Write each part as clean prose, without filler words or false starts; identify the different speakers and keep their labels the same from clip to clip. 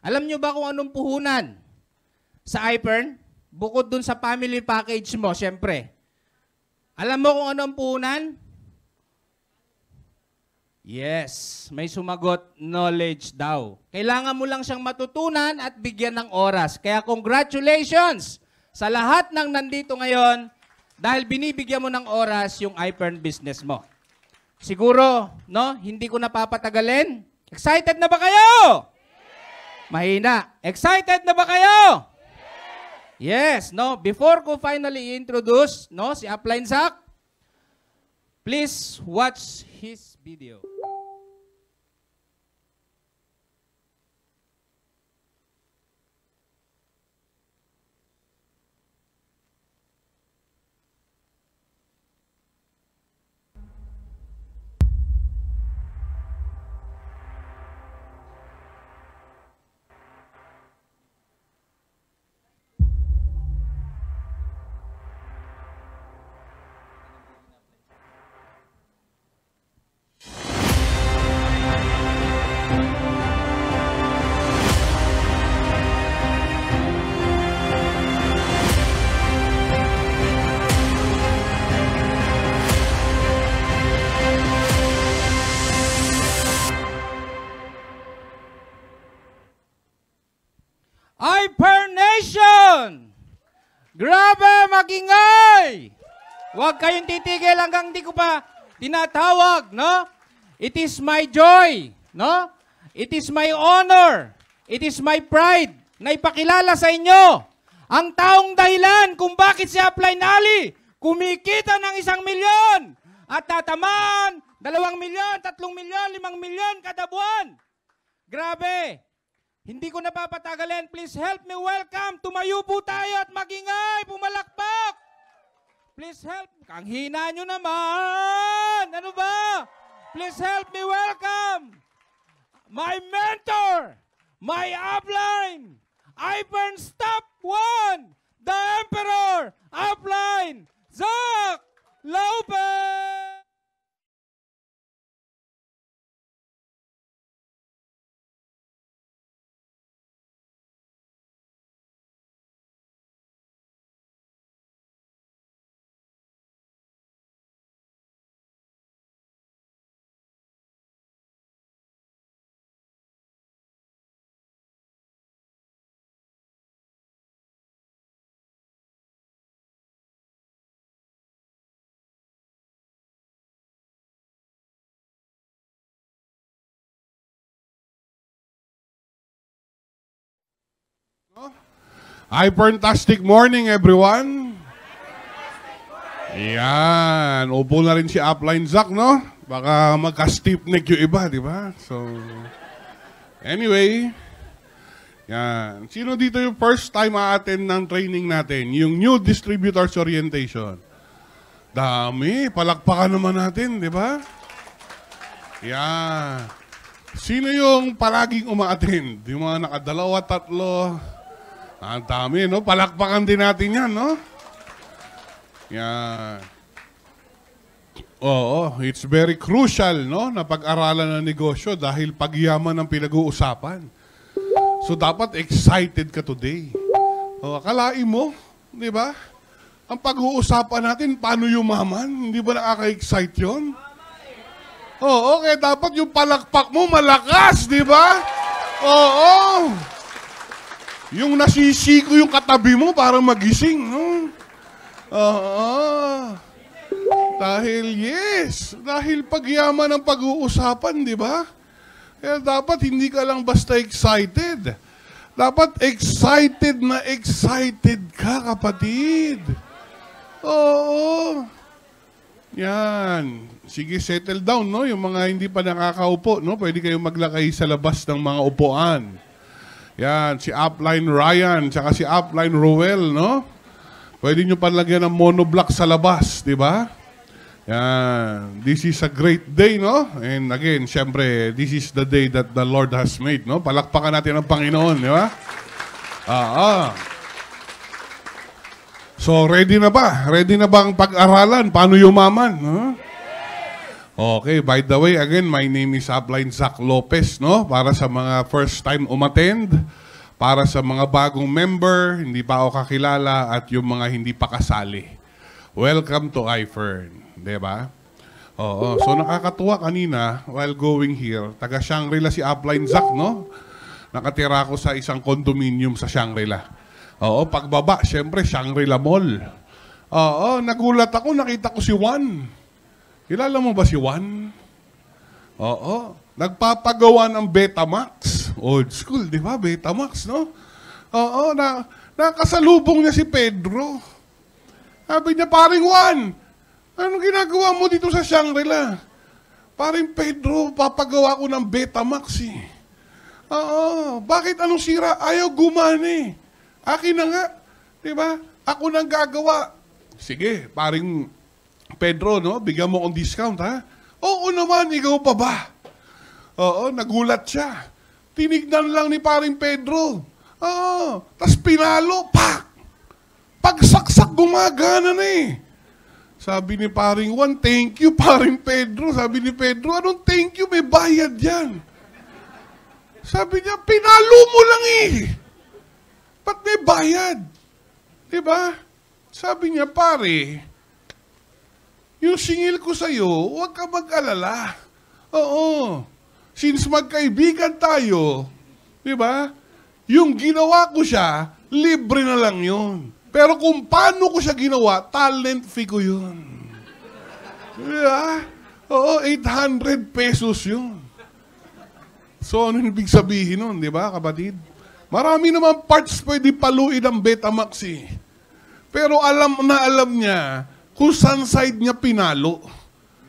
Speaker 1: Alam nyo ba kung anong puhunan sa iPern? Bukod dun sa family package mo, syempre. Alam mo kung anong puhunan? Yes, may sumagot, knowledge daw. Kailangan mo lang siyang matutunan at bigyan ng oras. Kaya congratulations sa lahat ng nandito ngayon dahil binibigyan mo ng oras yung iPern business mo. Siguro, no, hindi ko napapatagalin. Excited na ba kayo? Mahina. Excited na ba kayo? Yes, no. Before ko finally introduce, no, si Upline Zach, please watch his video. iPern Nation! Grabe, magingay! Huwag kayong titigil hanggang di ko pa tinatawag, no? It is my joy, no? It is my honor. It is my pride na ipakilala sa inyo ang taong dahilan kung bakit si Upline Ali kumikita ng 1 milyon at tatamaan 2 milyon, 3 milyon, 5 milyon kada buwan. Grabe! Hindi ko napapatagalin. Please help me welcome. Tumayo po tayo at magingay. Pumalakpak. Please help. Ang hina nyo naman. Ano ba? Please help me welcome my mentor, my upline, iPern Stop 1, the Emperor, Upline Zach Lopez.
Speaker 2: iPerntastic morning, everyone. Yan. Upo na rin si Upline Zach, no? Baka magka-stiff neck yung iba, di ba? So, anyway. Yan. Sino dito yung first time a-attend ng training natin? Yung New Distributors Orientation. Dami. Palakpakan naman natin, di ba? Yan. Sino yung palaging uma-attend? Yung mga nakadalawa, tatlo. Ang dami, no? Palakpakan din natin yan, no? Yan. Oo, it's very crucial, no? Na pag-aralan ng negosyo dahil pagyaman ang pinag-uusapan. So, dapat excited ka today. O, akalain mo, di ba? Ang pag-uusapan natin, paano yumaman? Hindi ba nakaka-excite yun? Oo, kaya dapat yung palakpak mo malakas, di ba? Oo. Yung nasisiko yung katabi mo para magising, no? Oo. Dahil, yes. Dahil pagyaman ang pag-uusapan, di ba? Kaya dapat hindi ka lang basta excited. Dapat excited na excited ka, kapatid. Oo. Yan. Sige, settle down, no? Yung mga hindi pa nakakaupo, no? Pwede kayong maglakay sa labas ng mga upuan. Yan, si Upline Ryan, tsaka si Upline Ruel, no? Pwede nyo palagyan ng monoblock sa labas, di ba? Yan, this is a great day, no? And again, syempre, this is the day that the Lord has made, no? Palakpakan natin ang Panginoon, di ba? So, ready na ba? Ready na ba ang pag-aralan? Paano yumaman? No? Okay, by the way, again, my name is Upline Zach Lopez, no? Para sa mga first time umattend, para sa mga bagong member, hindi pa ako kakilala, at yung mga hindi pa kasali. Welcome to iFern, di ba? Oo, so nakakatuwa kanina, while going here, taga Shangri-La si Upline Zach, no? Nakatira ako sa isang condominium sa Shangri-La. Oo, pagbaba, syempre, Shangri-La Mall. Oo, nagulat ako, nakita ko si Juan. Kilala mo ba si Juan? Oo. Nagpapagawa ng Betamax. Old school, di ba? Betamax, no? Oo. Nakasalubong niya si Pedro. Sabi niya, Paring Juan, anong ginagawa mo dito sa Shangri-La? Paring Pedro, papagawa ko ng Betamax eh. Oo. Bakit anong sira? Ayaw gumani. Akin na nga. Di ba? Ako nang gagawa. Sige, paring Pedro, no? Bigyan mo akong discount, ha? Oo naman, ikaw pa ba? Oo, nagulat siya. Tinignan lang ni paring Pedro. Oo, tas pinalo, pak! Pagsaksak, gumagana na eh. Sabi ni paring Juan, thank you, paring Pedro. Sabi ni Pedro, anong thank you? May bayad yan. Sabi niya, pinalo mo lang eh. Ba't may bayad? Diba? Sabi niya, pare, yung singil ko sa'yo, huwag ka mag-alala. Oo. Since magkaibigan tayo, di ba? Yung ginawa ko siya, libre na lang yun. Pero kung paano ko siya ginawa, talent fee ko yun. Di ba? Oo, 800 pesos yun. So, ano ibig sabihin nun, di ba, kapatid? Marami naman parts pwede paluin ng Betamax eh. Pero alam niya, kung saan side niya pinalo.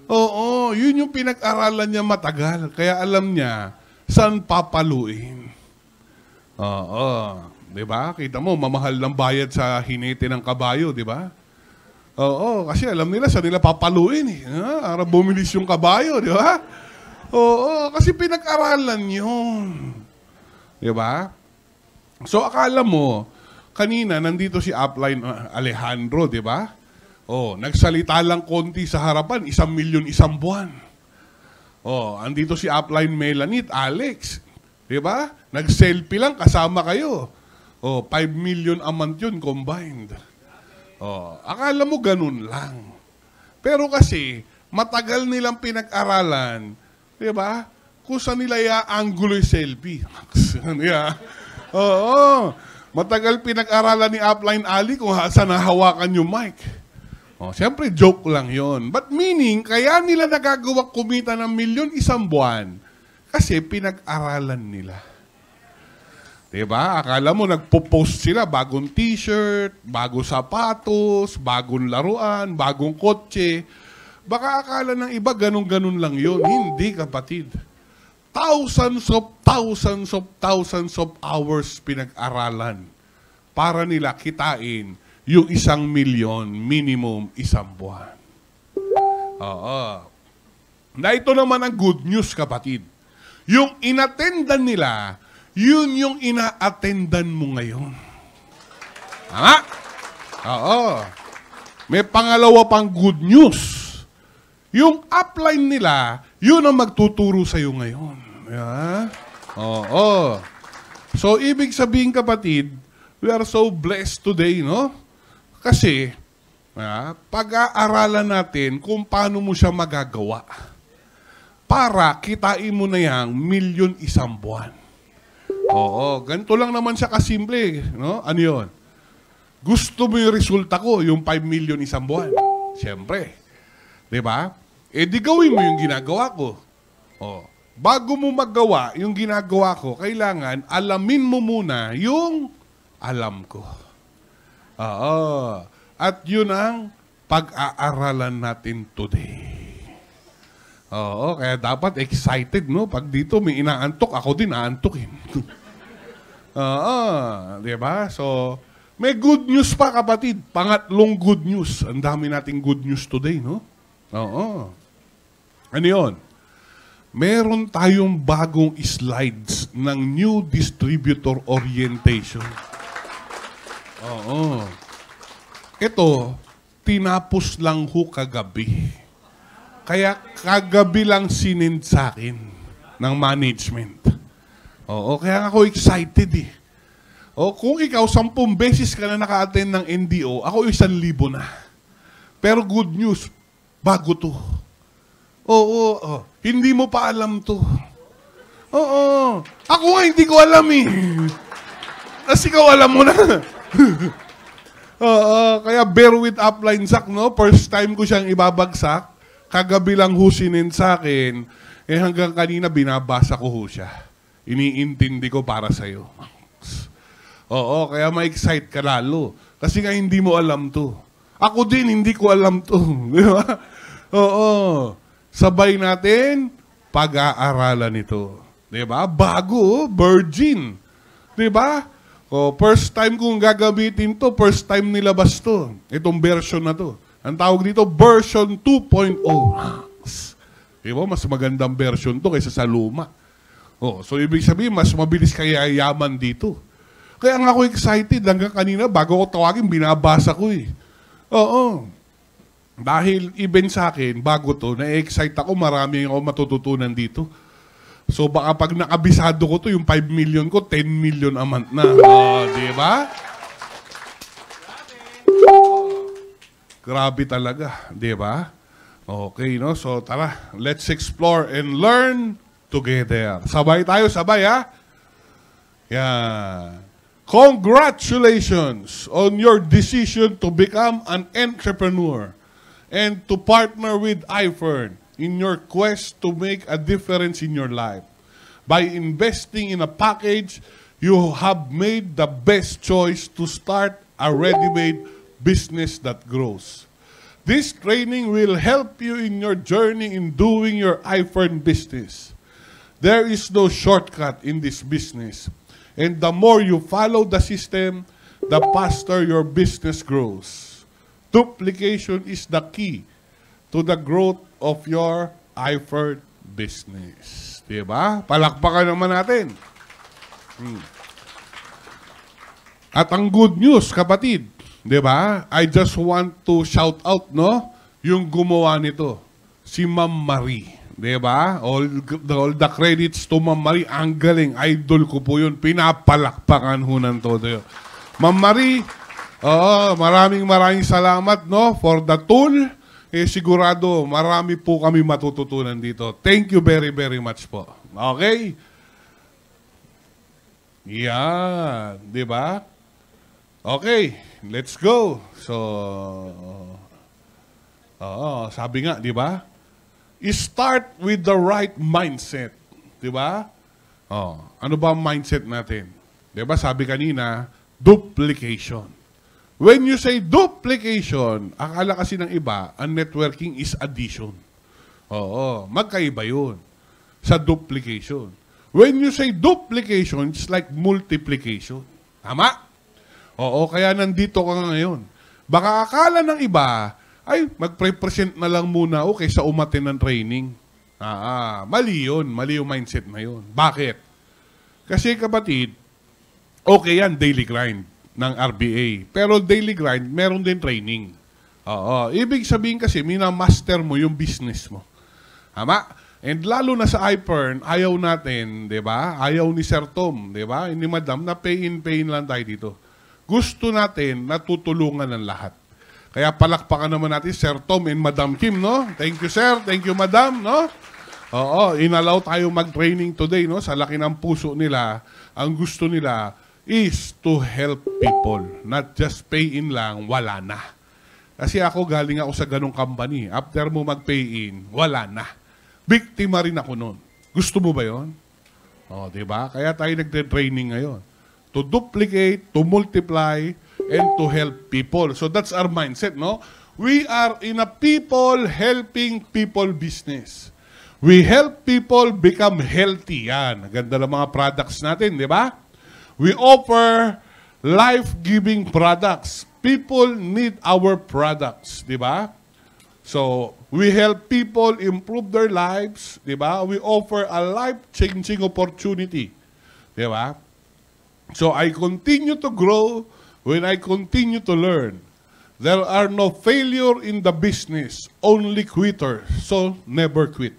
Speaker 2: Oo, yun yung pinag-aralan niya matagal. Kaya alam niya saan papaluin. Oo, di ba? Kita mo, mamahal ng bayad sa hinete ng kabayo, di ba? Oo, kasi alam nila saan nila papaluin eh. Para bumilis yung kabayo, di ba? Oo, kasi pinag-aralan yun. Di ba? So, akala mo, kanina, nandito si Upline Alejandro, di ba? Oh, nagsalita lang konti sa harapan, 1 milyon isang buwan. Oh, andito si Upline Melanie, Alex. Di ba? Nag-selfie lang, kasama kayo. Oh, 5 million a month yun combined. Oh, akala mo ganun lang. Pero kasi, matagal nilang pinag-aralan, di ba? Kung saan nila i-angulo yung selfie. Oo. Matagal pinag-aralan ni Upline Ali kung saan nahawakan yung mic. Oh, siyempre, joke lang yon. But meaning, kaya nila nagagawa kumita ng 1 milyon isang buwan kasi pinag-aralan nila. Diba? Akala mo, nagpo-post sila, bagong t-shirt, bagong sapatos, bagong laruan, bagong kotse. Baka akala ng iba, ganun-ganun lang yon. Hindi, kapatid. Thousands of hours pinag-aralan para nila kitain yung 1 milyon minimum isang buwan. Oo. Na ito naman ang good news, kapatid. Yung inattendan nila, yun yung ina-attendan mo ngayon. Tama? Oo. May pangalawa pang good news. Yung upline nila, yun ang magtuturo sa'yo ngayon. Yeah? Oo. So, ibig sabihin, kapatid, we are so blessed today, no? Kasi, pag-aaralan natin kung paano mo siya magagawa para kitain mo na yang 1 milyon isang buwan. Oo, ganito lang naman siya kasimple, no? Ano yun? Gusto mo yung resulta ko, yung 5 million isang buwan. Siyempre. Diba? Eh, di gawin mo yung ginagawa ko. Oh. Bago mo magawa yung ginagawa ko, kailangan alamin mo muna yung alam ko. Oo. At yun ang pag-aaralan natin today. Oo, kaya dapat excited, no? Pag dito may inaantok, ako din aantokin. Oo, di ba? So, may good news pa, kapatid. Pangatlong good news. Ang dami nating good news today, no? Oo. Ano yun? Meron tayong bagong slides ng new distributor orientation. Oo. Ito, tinapos lang ho kagabi. Kaya kagabi lang sinend sa akin ng management. Oo, kaya ako excited eh. O, kung ikaw 10 beses ka na naka-attend ng NDO, ako 1,000 na. Pero good news, bago to. Oo, hindi mo pa alam to. Oo, ako nga hindi ko alam eh. Kasi ikaw alam mo na. Kaya bear with Upline Zach, no? First time ko siyang ibabagsak. Kagabi lang ho sinend sa akin. Eh hanggang kanina binabasa ko ho siya. Iniintindi ko para sa'yo. Oo, kaya ma-excite ka lalo. Kasi nga hindi mo alam to. Ako din, hindi ko alam to. Di ba? Oo. Sabay natin, pag-aaralan ito. Di ba? Bago, virgin. Di ba? O, first time kong gagamitin to, first time nilabas to. Itong version na to. Ang tawag dito, version 2.0. Di ba? Mas magandang version to kaysa sa luma. O, so ibig sabihin, mas mabilis kaya yaman dito. Kaya nga ako excited. Hanggang kanina, bago ko tawagin, binabasa ko eh. Oo. Dahil even sa akin, bago to, na-excite ako, marami ako matututunan dito. So baka pag nakabisado ko to, yung 5 million ko, 10 million a month na. Di ba? Grabe talaga. Di ba? Okay, no? So tara, let's explore and learn together. Sabay tayo, sabay ha? Yeah. Congratulations on your decision to become an entrepreneur and to partner with iFern in your quest to make a difference in your life. By investing in a package, you have made the best choice to start a ready-made business that grows. This training will help you in your journey in doing your iFern business. There is no shortcut in this business. And the more you follow the system, the faster your business grows. Duplication is the key to the growth of your iFern business. Diba? Palakpakan naman natin. At ang good news, kapatid, diba? I just want to shout out, no? Yung gumawa nito, si Ma'am Marie. Diba? All the credits to Ma'am Marie. Ang galing. Idol ko po yun. Pinapalakpakan ho ng todo yun. Ma'am Marie, maraming salamat, no? For the tool. Eh, sigurado, marami po kami matututunan dito. Thank you very, very much po. Okay? Yan. Diba? Okay. Let's go. So, sabi nga, diba? Start with the right mindset. Diba? Ano ba ang mindset natin? Diba? Sabi kanina, duplication. When you say duplication, akala kasi ng iba, ang networking is addition. Magkaiba yun sa duplication. When you say duplication, it's like multiplication. Tama? Kaya nandito ka ngayon. Baka akala ng iba, ay, mag-present na lang muna ako kaysa umatin ng training. Mali yun. Mali yung mindset na yun. Bakit? Kasi kapatid, okay yan, daily grind ng RBA. Pero daily grind, meron din training. Ibig sabihin kasi, minamaster mo yung business mo. Tama? And lalo na sa iFern, ayaw natin, di ba? Ayaw ni Sir Tom, di ba? Ni Madam, na pay in lang tayo dito. Gusto natin natutulungan ng lahat. Kaya palakpakan naman natin Sir Tom and Madam Kim, no? Thank you, Sir. Thank you, Madam, no? Inalaw tayo mag-training today, no? Sa laki ng puso nila, ang gusto nila is to help people. Not just pay in lang, wala na. Kasi ako, galing ako sa ganong company. After mo mag-pay in, wala na. Biktima rin ako nun. Gusto mo ba yun? Diba? Kaya tayo nagte-training ngayon. To duplicate, to multiply, and to help people. So that's our mindset, no? We are in a people helping people business. We help people become healthy. Yan. Ganda ng mga products natin, di ba? We offer life-giving products. People need our products, di ba? So, we help people improve their lives, di ba? We offer a life-changing opportunity, di ba? So, I continue to grow when I continue to learn. There are no failure in the business, only quitters. So, never quit.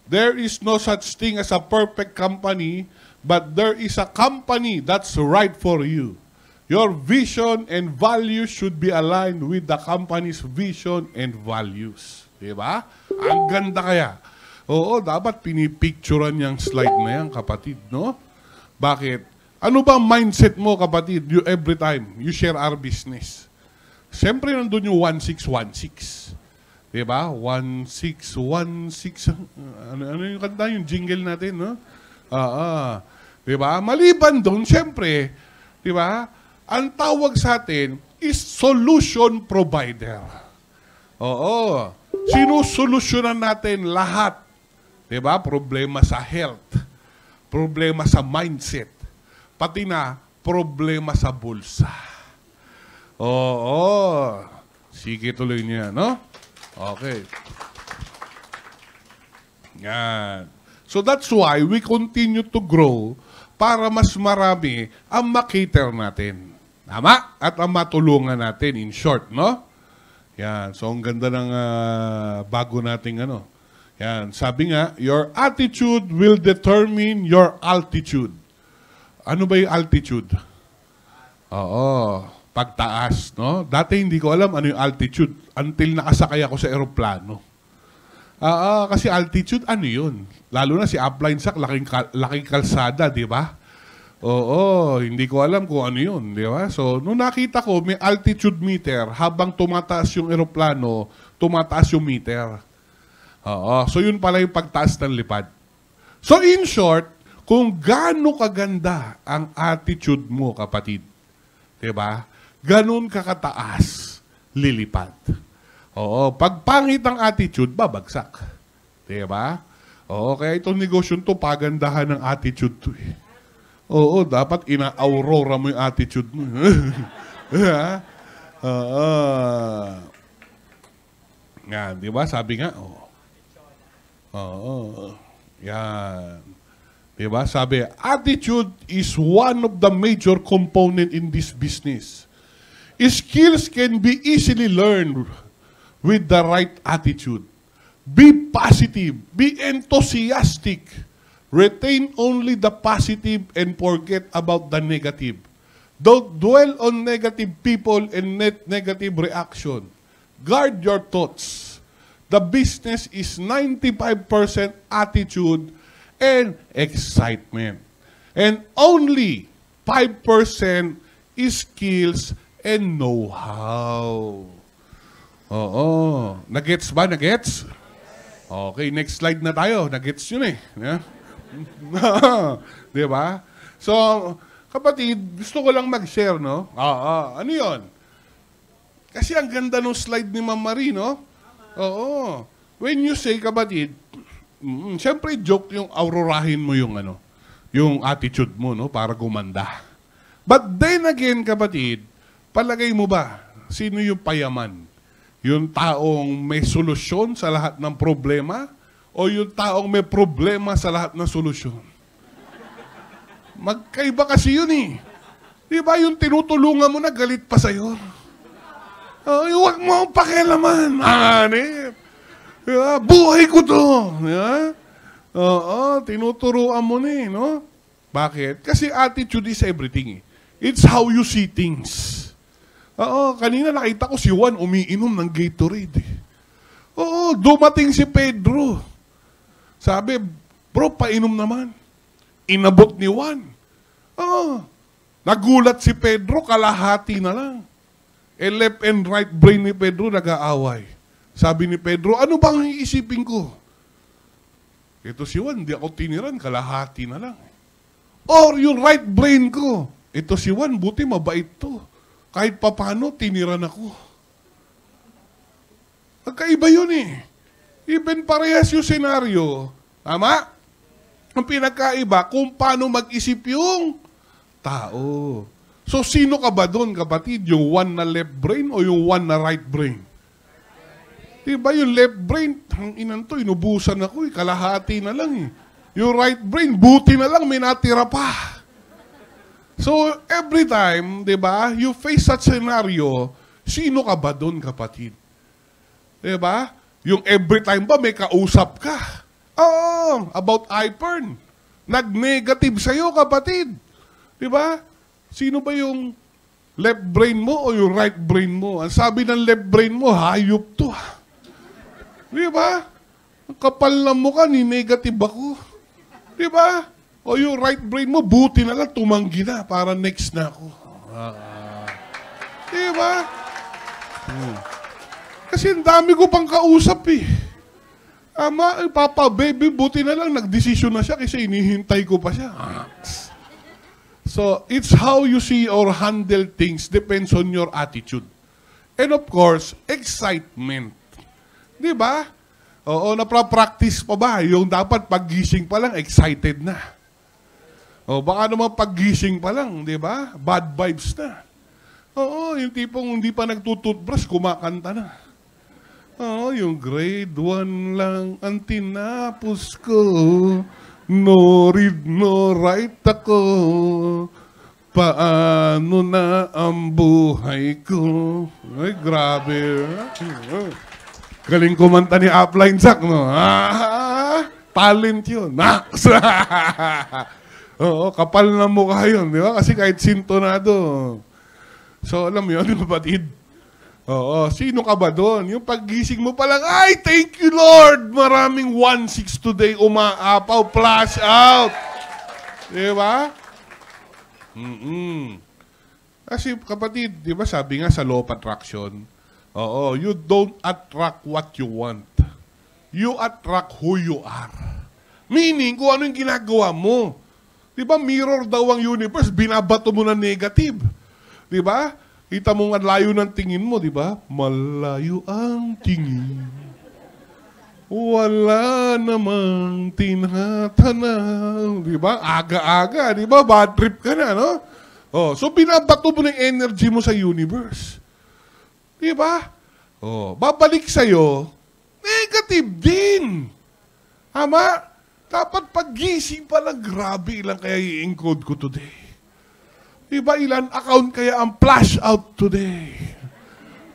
Speaker 2: There is no such thing as a perfect company, but there is a company that's right for you. Your vision and values should be aligned with the company's vision and values. Diba? Ang ganda kaya. Oo, dapat pinipicturean yung slide na yan, kapatid, no? Bakit? Ano ba ang mindset mo, kapatid, you, every time you share our business? Siyempre, nandun yung 1616. Diba? 1616. Ano yung kanta? Yung jingle natin, no? Diba? Maliban doon, siyempre, diba? Ang tawag sa atin is solution provider. Oo. Sinusolusyonan natin lahat. Diba? Problema sa health. Problema sa mindset. Pati na problema sa bulsa. Oo. Sige, tuloy niya, no? Okay. Yan. So that's why we continue to grow para mas marami ang makater natin. Tama? At ang matulungan natin, in short, no? Yan. So ang ganda ng bago nating ano. Yan. Sabi nga, your attitude will determine your altitude. Ano ba yung altitude? Oo. Pagtaas, no? Dati hindi ko alam ano yung altitude until nakasakay ako sa eroplano. Kasi altitude, ano yun? Lalo na si upline sack, laking kalsada, di ba? Oo, hindi ko alam kung ano yun, di ba? So, nung nakita ko, may altitude meter, habang tumataas yung eroplano, tumataas yung meter. Oo, so yun pala yung pagtaas ng lipad. So, in short, kung gaano kaganda ang attitude mo, kapatid, di ba? Ganun kakataas, lilipad. Oo, pag pangit ang attitude, babagsak. Diba? Oo, kaya itong negosyo to, pagandahan ng attitude to eh. Oo, dapat ina-aurora mo yung attitude mo. Oo. Yan, diba? Sabi nga, oo. Yan. Diba? Sabi, attitude is one of the major component in this business. Skills can be easily learned with the right attitude. Be positive. Be enthusiastic. Retain only the positive and forget about the negative. Don't dwell on negative people and negative reaction. Guard your thoughts. The business is 95% attitude and excitement. And only 5% is skills and know-how. Oo. Nagets ba? Nagets? Okay, next slide na tayo. Nagets yun eh. Yeah? Di ba? So, kapatid, gusto ko lang mag-share, no? Ano yun? Kasi ang ganda ng slide ni Ma'am Marie, no? Oo. When you say, kapatid, siyempre joke yung aurorahin mo yung ano, yung attitude mo, no? Para gumanda. But then again, kapatid, palagay mo ba, sino yung payaman? Yung taong may solusyon sa lahat ng problema o yung taong may problema sa lahat ng solusyon? Magkaiba kasi yun eh. Di ba yung tinutulungan mo na galit pa sa'yo? Huwag mo ang pakialaman. Hanip. Buhay ko to. Tinuturuan mo na eh, no? Bakit? Kasi attitude is everything eh. It's how you see things. Kanina nakita ko si Juan umiinom ng Gatorade. Dumating si Pedro. Sabi, bro, painom naman. Inabot ni Juan. Nagulat si Pedro, kalahati na lang. Left and right brain ni Pedro nag-aaway. Sabi ni Pedro, ano bang iisipin ko? Ito si Juan, di ako tiniran, kalahati na lang. Or yung right brain ko, ito si Juan, buti mabait to. Kahit papano, tiniran ako. Magkaiba yun eh. Even parehas yung senaryo. Tama? Ang pinagkaiba, kung paano mag-isip yung tao. So, sino ka ba doon, kapatid? Yung one na left brain o yung one na right brain? Diba yung left brain, ang inan to, inubusan ako eh, kalahati na lang eh. Yung right brain, buti na lang, may natira pa. So, every time, di ba, you face such scenario, Sino ka ba doon, kapatid? Diba? Yung every time ba may kausap ka? Oo, about iPern. Nag-negative sa'yo, kapatid. Diba? Sino ba yung left brain mo o yung right brain mo? Ang sabi ng left brain mo, hayop to. Diba? Ang kapal na mukha, ni negative ako. Diba? O yung right brain mo, buti na lang, tumanggi na, para next na ako. Diba? Kasi ang dami ko pang kausap eh. Ama, Papa, baby, buti na lang, nagdesisyon na siya kasi inihintay ko pa siya. So, it's how you see or handle things depends on your attitude. And of course, excitement. Diba? Oo, naprapractice pa ba? Yung dapat paggising pa lang, excited na. O baka naman paggising pa lang, di ba? Bad vibes na. Oo, yung tipong hindi pa nagtututbrush, kumakanta na. Oo, yung grade 1 lang ang tinapos ko. No read, no write ako. Paano na ang buhay ko? Ay, grabe. Galing kumanta ni Upline Zack, no? Talent yun. Oo, kapal na mukha yun, di ba? Kasi kahit sintonado. So, alam mo yun, kapatid? Oo, sino ka ba doon? Yung paggising mo pa lang, ay, thank you, Lord! Maraming 1-6 today, umaapaw, flash out. Di ba? Kasi, kapatid, di ba sabi nga sa law of attraction, oo, you don't attract what you want. You attract who you are. Meaning, kung ano yung ginagawa mo. Di ba, mirror daw ang universe, binabato mo na negative. Di ba? Kita mo nga layo ng tingin mo, di ba? Malayo ang tingin. Wala namang tinatanaw. Di ba? Aga-aga, di ba? Bad trip ka na, no? Oh, so, binabato mo ng energy mo sa universe. Di ba? Oh, babalik sa'yo, negative din. Tama? Dapat paggising pa lang, grabe, ilang kaya i-encode ko today? Diba, ilan account kaya ang flash out today?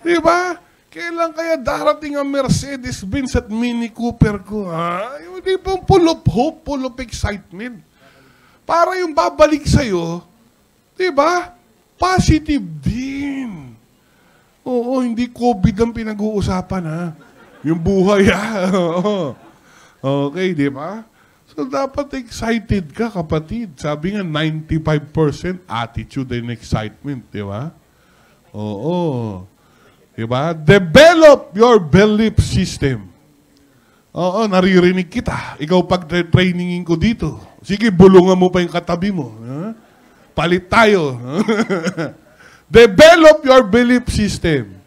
Speaker 2: Diba? Kailan kaya darating ang Mercedes-Benz at Mini Cooper ko? Yung tipong full of hope, full of excitement. Para yung babalik sa'yo, diba? Positive din. Oo, hindi COVID ang pinag-uusapan, ha? Yung buhay, ha? Okay, diba? So, dapat excited ka, kapatid. Sabi nga, 95% attitude and excitement, di ba? Oo. Di ba? Develop your belief system. Oo, naririnig kita. Ikaw pag-trainingin ko dito. Sige, bulungan mo pa yung katabi mo. Palit tayo. Develop your belief system.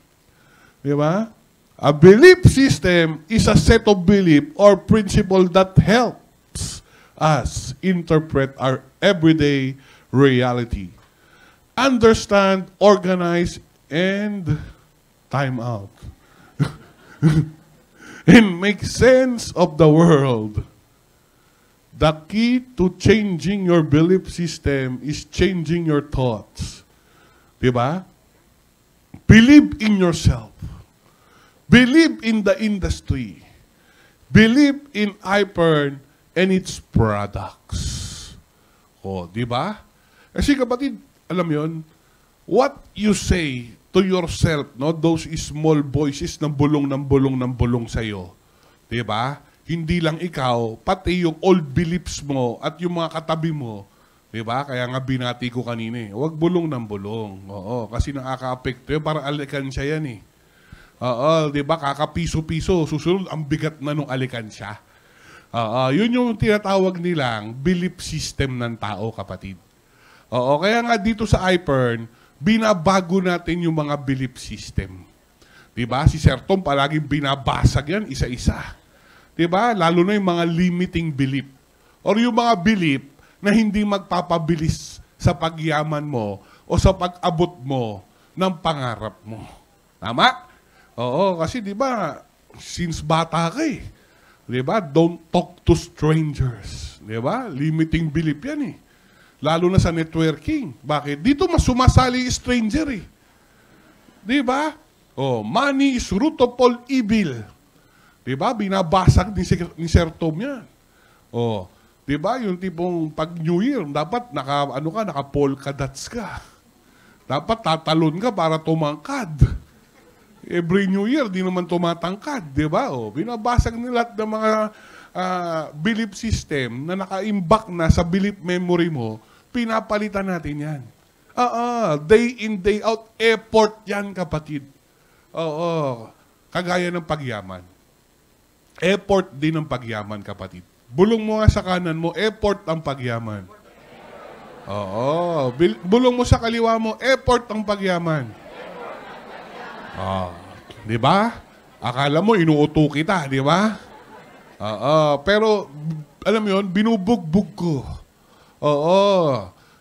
Speaker 2: Di ba? A belief system is a set of belief or principle that helps us interpret our everyday reality. Understand, organize, and time out. And make sense of the world. The key to changing your belief system is changing your thoughts. Diba? Believe in yourself. Believe in the industry. Believe in iPern and its products. O, di ba? Kasi kapatid, alam yon, what you say to yourself, no, those small voices na bulong ng bulong ng bulong sa'yo, di ba? Hindi lang ikaw, pati yung old beliefs mo at yung mga katabi mo, di ba? Kaya nga binati ko kanina eh, huwag bulong ng bulong. Oo, kasi nakaka-apekto yun, parang alikansya yan eh. Oo, di ba? Kakapiso-piso, susunod, ang bigat na nung alikansya. Yun yung tinatawag nilang belief system ng tao, kapatid. Oo, kaya nga dito sa iPern, binabago natin yung mga belief system. Diba? Si Sir Tom palaging binabasag yan, isa-isa. Diba? Lalo na yung mga limiting belief. Or yung mga belief na hindi magpapabilis sa pagyaman mo o sa pag-abot mo ng pangarap mo. Tama? Oo, kasi diba, since bata ka eh. Diba? Don't talk to strangers. Diba? Limiting belief yan eh. Lalo na sa networking. Bakit? Dito mas sumasali stranger eh. Di ba? Oh, money is root of all evil. Di ba? Binabasag ni Sir Tom yan. Oh, di ba? Yung tipong pag New Year, dapat naka polka dots ka. Dapat tatalon ka para tumangkad. Every New Year, di naman tumatangkad, di ba? Oh, binabasag nila lahat ng mga belief system na naka-imbak na sa belief memory mo, pinapalitan natin yan. Day in, day out, effort yan, kapatid. Oo, kagaya ng pagyaman. Effort din ang pagyaman, kapatid. Bulong mo nga sa kanan mo, effort ang pagyaman. Oo, bulong mo sa kaliwa mo, effort ang pagyaman. Di ba? Akala mo, inuuto kita, di ba? Pero, alam mo yun, binubugbog ko.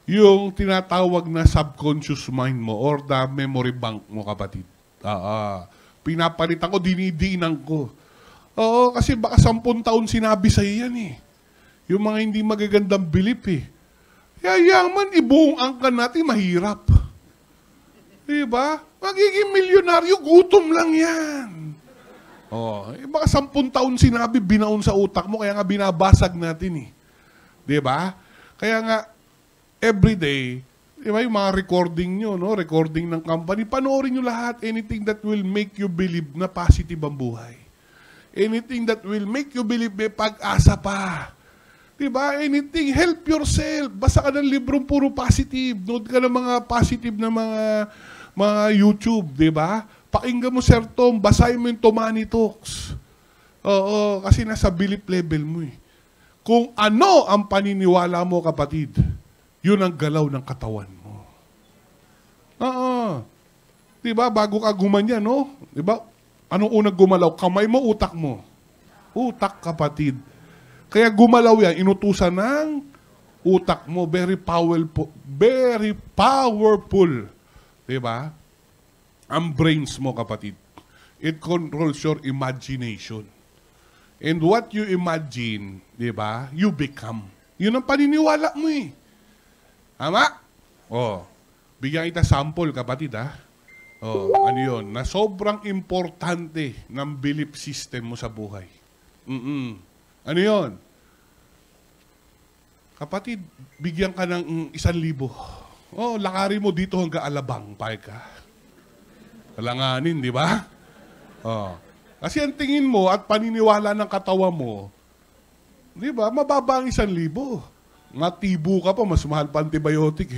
Speaker 2: Yung tinatawag na subconscious mind mo or the memory bank mo, kapatid. Pinapalitan ko, dinidiinan ko. Kasi baka 10 taon sinabi sa'yo yan eh. Yung mga hindi magagandang belief eh. Yayaman, ibuong angkan natin, mahirap. Diba? Magiging milyonaryo, gutom lang yan. Baka 10 taon sinabi, binaon sa utak mo, kaya nga binabasag natin eh. Diba? Kaya nga, everyday, diba, yung mga recording nyo, no? Recording ng company, panoorin nyo lahat, anything that will make you believe na positive ang buhay. Anything that will make you believe may pag-asa pa. Diba? Anything, help yourself. Basa ka ng librong puro positive. Nood ka ng mga positive na mga YouTube, diba? Pakinggan mo, Sir Tom, basahin mo yung Tomani Talks. Kasi nasa belief level mo eh. Kung ano ang paniniwala mo, kapatid, yun ang galaw ng katawan mo. Diba? Bago ka gumanyan, no? Diba? Anong unang gumalaw? Kamay mo, utak mo. Utak, kapatid. Kaya gumalaw yan, inutusan ng utak mo. Very powerful. Very powerful. Diba? Ang brains mo, kapatid. It controls your imagination. And what you imagine, diba, you become. Yun ang paniniwala mo eh. Tama? Bigyan kita sample, kapatid, ha? Ano yun? Na sobrang importante ng belief system mo sa buhay. Ano yun? Kapatid, bigyan ka ng 1,000. Lakari mo dito hanggang Alabang, pay ka. Alanganin, di ba? Kasi ang tingin mo at paniniwala ng katawa mo, di ba, mababa ang 1,000. Matibo ka pa, mas mahal pa antibiotic.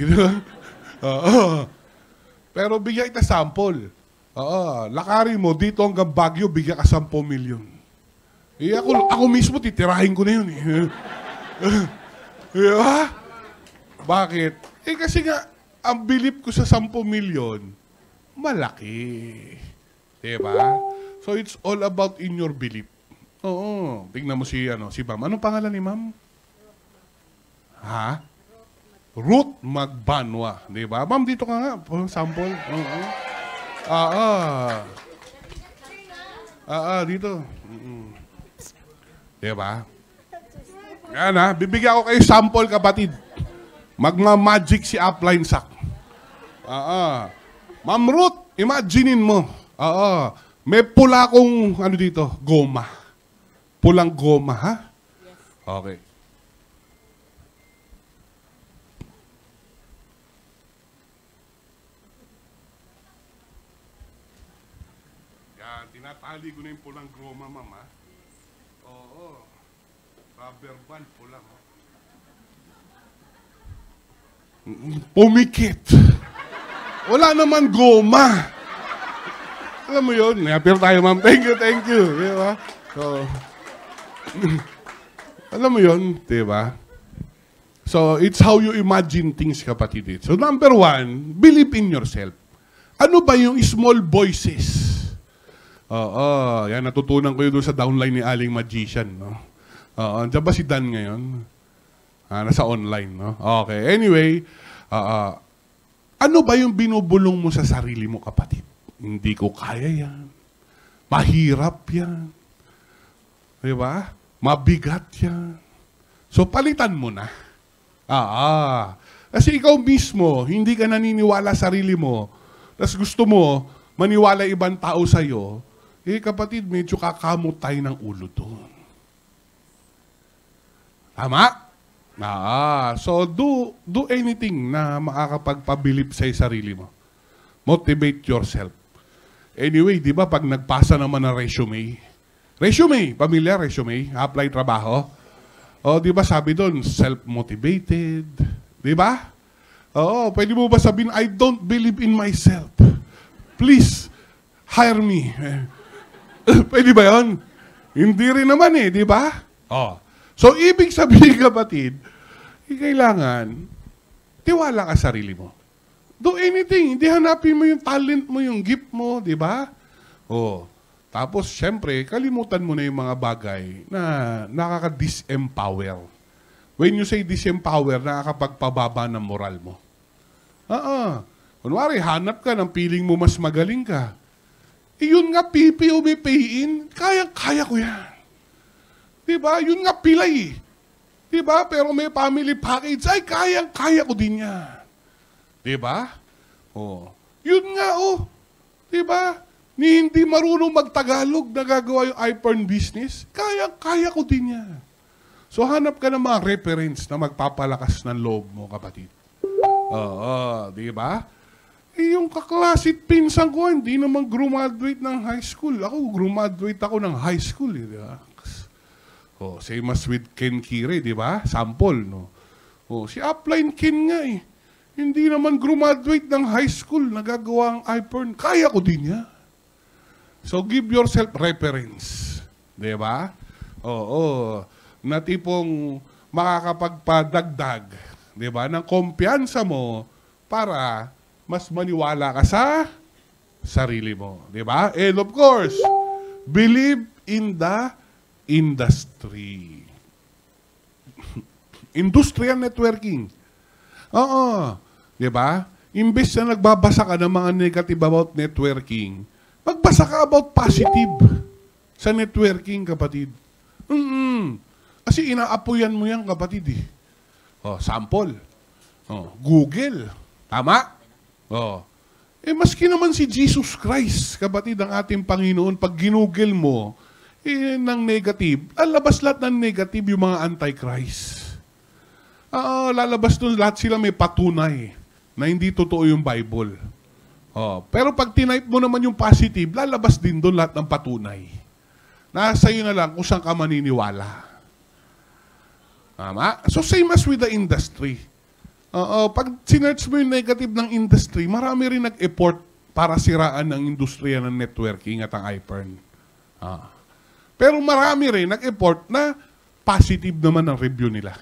Speaker 2: Pero bigyan kita sample. Lakari mo, dito hanggang Baguio, bigyan ka 10 milyon. Ako mismo, titirahin ko na yun. Diba? Bakit? Kasi nga, ang belief ko sa 10 milyon, malaki. Diba? So, it's all about in your belief. Tingnan mo si Ma'am. Anong pangalan ni Ma'am? Ruth Magbanwa. Diba? Ma'am, dito ka nga. Sample. Dito. Diba? Yan ha. Bibigyan ko kayo sample, kapatid. Magma-magic si Upline Sack. Ma'am Ruth, imaginein mo. May pula kong, dito, goma. Pulang goma, ha? Yes. Okay. Yan, tinatali ko na yung pulang goma, ma'am, ha? Rubber band, pulang. Pumikit. Wala naman goma. Alam mo yun? Napir tayo, ma'am. Thank you. Diba? So, alam mo yun? Diba? So, it's how you imagine things, kapatid. So, number 1, believe in yourself. Ano ba yung small voices? Yan, natutunan ko yun doon sa downline ni Aling Magician, no? Diyan ba si Dan ngayon? Nasa online, no? Okay. Anyway, ano ba yung binubulong mo sa sarili mo, kapatid? Hindi ko kaya yan. Mahirap yan. Diba? Mabigat yan. So, palitan mo na. Kasi ikaw mismo, hindi ka naniniwala sa sarili mo, tapos gusto mo, maniwala ibang tao sa'yo, kapatid, medyo kakamot tayo ng ulo doon. Tama? So do anything na makakapagpabilib sa sarili mo. Motivate yourself. Anyway, di ba pag nagpasa naman ng resume, pamilya, resume, apply trabaho, di ba sabi doon, self-motivated, di ba? Oo, pwede mo ba sabihin, I don't believe in myself. Please, hire me. Pwede ba yun? Hindi rin naman di ba? So, ibig sabihin, kapatid, kailangan, tiwala ka sa sarili mo. Do anything. Hindi hanapin mo yung talent mo, yung gift mo, di ba? Tapos, syempre, kalimutan mo na yung mga bagay na nakaka-disempower. When you say disempower, nakakapagpababa ng moral mo. Kunwari, hanap ka ng feeling mo mas magaling ka. Yun nga, PPOBPin, kaya ko yan. Diba? Yun nga pilay. Diba? Pero may family package, ay kaya ko din yan. Diba? Yun nga, Diba? Ni hindi marunong magtagalog na gagawa yung iPhone business, kaya ko din yan. So, hanap ka ng mga reference na magpapalakas ng loob mo, kapatid. Diba? Yung kaklasit pinsan ko, hindi naman graduate ng high school. Ako, graduate ako ng high school. Diba? Same as with Ken Kire, di ba? Sample, no? Si Upline Ken nga Hindi naman graduate ng high school, nagagawa ang iPhone. Kaya ko din niya. So, give yourself reference. Di ba? Na tipong makakapagpadagdag, di ba, ng kumpiyansa mo para mas maniwala ka sa sarili mo. Di ba? And of course, believe in the industry. Industrial networking. Di ba? Imbes na nagbabasa ka ng mga negative about networking, magbasa ka about positive sa networking, kapatid. Kasi inaapuyan mo yan, kapatid. Sample. Google. Tama? Maski naman si Jesus Christ, kapatid, ang ating Panginoon, pag ginugel mo, ng negative, lalabas lahat ng negative yung mga antichrist. Lalabas doon lahat sila may patunay na hindi totoo yung Bible. Pero pag tinype mo naman yung positive, lalabas din doon lahat ng patunay. Nasa iyo na lang kung saan ka maniniwala. Tama? So same as with the industry. Pag sinerch mo yung negative ng industry, marami rin nag-effort para siraan ang industriya ng networking at ang iPhone. Pero marami rin nag-effort na positive naman ang review nila.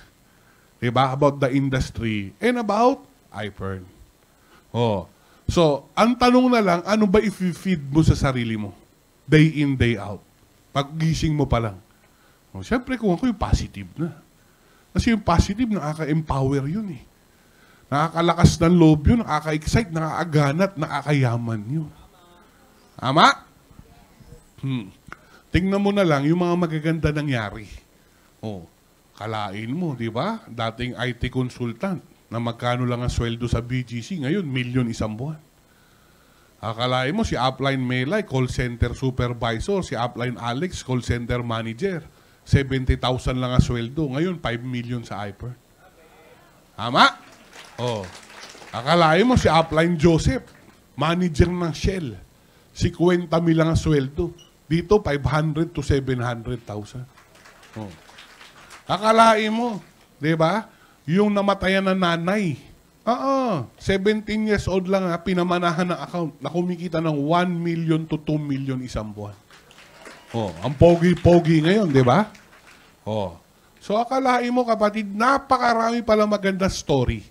Speaker 2: Diba? About the industry and about iPhone. So, ang tanong na lang, ano ba i-feed mo sa sarili mo? Day in, day out. Pag gising mo pa lang. Siyempre, kung ako yung positive na. Kasi yung positive, nakaka-empower yun Nakakalakas ng loob yun, nakaka-excite, nakakaganat, nakakayaman yun. Tama? Tingnan mo na lang yung mga magaganda nangyari. Kalain mo, di ba? Dating IT consultant na magkano lang ang sweldo sa BGC, ngayon, milyon isang buwan. Akalain mo si Upline Melay, call center supervisor, si Upline Alex, call center manager. 70,000 lang ang sweldo, ngayon 5 million sa iPhone. Tama? Akalain mo si Upline Joseph, manager ng Shell. 50 mil lang ang sweldo. Dito, 500 to 700,000. Akalain mo, di ba? Yung namatayan na nanay. 17 years old lang pinamanahan ng account na kumikita ng 1 million to 2 million isang buwan. Ang pogi-pogi ngayon, di ba? So akalain mo, kapatid, napakarami pala maganda story.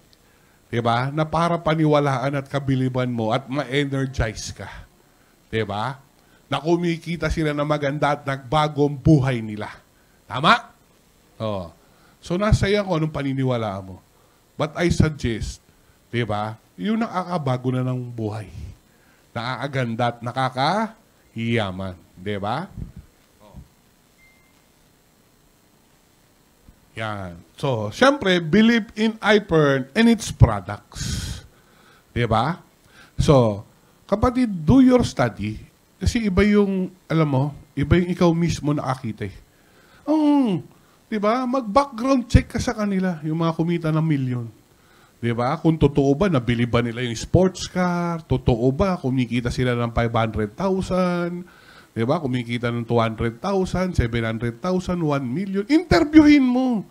Speaker 2: Di ba? Na para paniwalaan at kabiliban mo at ma-energize ka. Di ba? Na kumikita sila na maganda at nagbagong buhay nila. Tama? So nasa iyo kung anong paniniwalaan mo. But I suggest, di ba, yung nakakabago na ng buhay. Nakakaganda at nakakahiyaman. Di ba? Yan. So, syempre, believe in iPhone and its products. Di ba? So, Kapatid, do your study. Kasi iba yung, alam mo, iba yung ikaw mismo nakakita eh. Di ba? Mag-background check ka sa kanila, yung mga kumita ng milyon. Di ba? Kung totoo ba, nabili ba nila yung sports car? Totoo ba, kumikita sila ng 500,000? Di ba? Kumikita ng 200,000, 700,000, 1 million. Interviewin mo.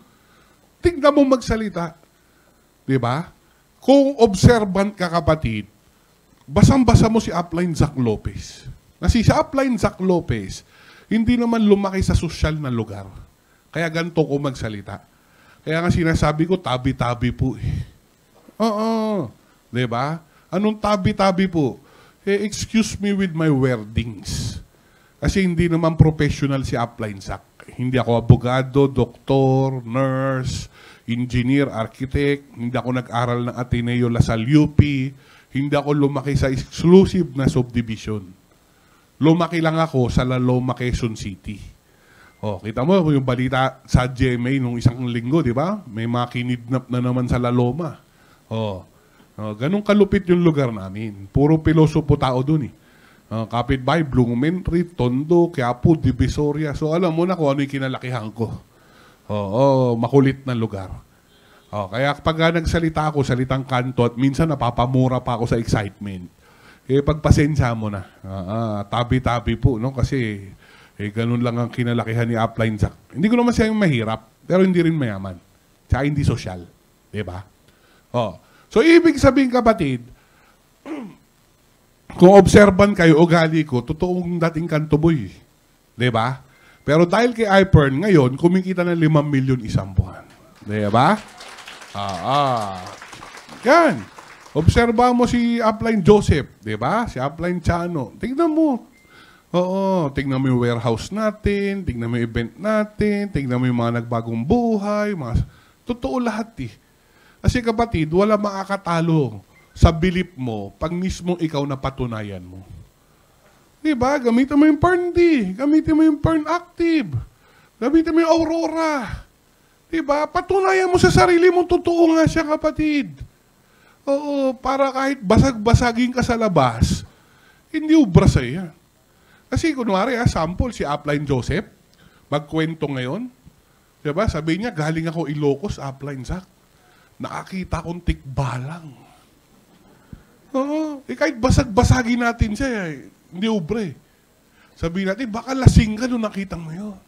Speaker 2: Tignan mo magsalita. Di ba? Kung observant ka, kapatid, basang-basa mo si Upline Zac Lopez. Kasi si Upline Zac Lopez, hindi naman lumaki sa sosyal na lugar. Kaya ganito ko magsalita. Kaya nga sinasabi ko, tabi-tabi po eh. Oo. Diba? Anong tabi-tabi po? Excuse me with my wordings. Kasi hindi naman professional si Upline Zac. Hindi ako abogado, doktor, nurse, engineer, architect. Hindi ako nag-aral ng Ateneo Lasal UP. Hindi ako lumaki sa exclusive na subdivision. Lumaki lang ako sa La Loma, Quezon City. Kita mo yung balita sa GMA nung isang linggo, di ba? May mga kinidnap na naman sa La Loma. Ganun kalupit yung lugar namin. Puro pilosopo tao dun eh. Kapitbahay, Blumentritt, Tondo, Quiapo, Divisoria. So alam mo na kung ano yung kinalakihan ko. Makulit na lugar. Kaya pag nagsalita ako, salitang kanto at minsan napapamura pa ako sa excitement. Pagpasensya mo na. Tabi-tabi po, no? Kasi ganun lang ang kinalakihan ni Upline Zac. Hindi ko naman siyang mahirap, pero hindi rin mayaman. Tsaka hindi sosyal. Diba? So, ibig sabihin, kapatid, kung observan kayo, ugali ko, totoong dating kantuboy. Diba? Pero dahil kay iPern, ngayon, kumikita ng 5 milyon isang buwan. Diba? Yan. Obserba mo si Upline Joseph, di ba? Si Upline Chano. Tingnan mo. Tingnan mo yung warehouse natin, tingnan mo yung event natin, tingnan mo yung mga nagbagong buhay, totoo lahat eh. Kasi kapatid, wala makakatalo sa belief mo pag mismo ikaw na patunayan mo. Di ba? Gamitin mo yung Pern D, gamitin mo yung Pern Active, gamitin mo yung Aurora. Di ba? Patunayan mo sa sarili mo, totoo nga siya, kapatid. Para kahit basag-basagin ka sa labas, hindi ubra sa'yo yan. Kasi kunwari, sample si Upline Joseph, magkwento ngayon, diba? Sabi niya, galing ako Ilocos, Upline Zac. Nakakita kong tikbalang. Kahit basag-basagin natin siya, hindi ubra eh. Sabi natin, baka lasing ka nung nakita mo yun.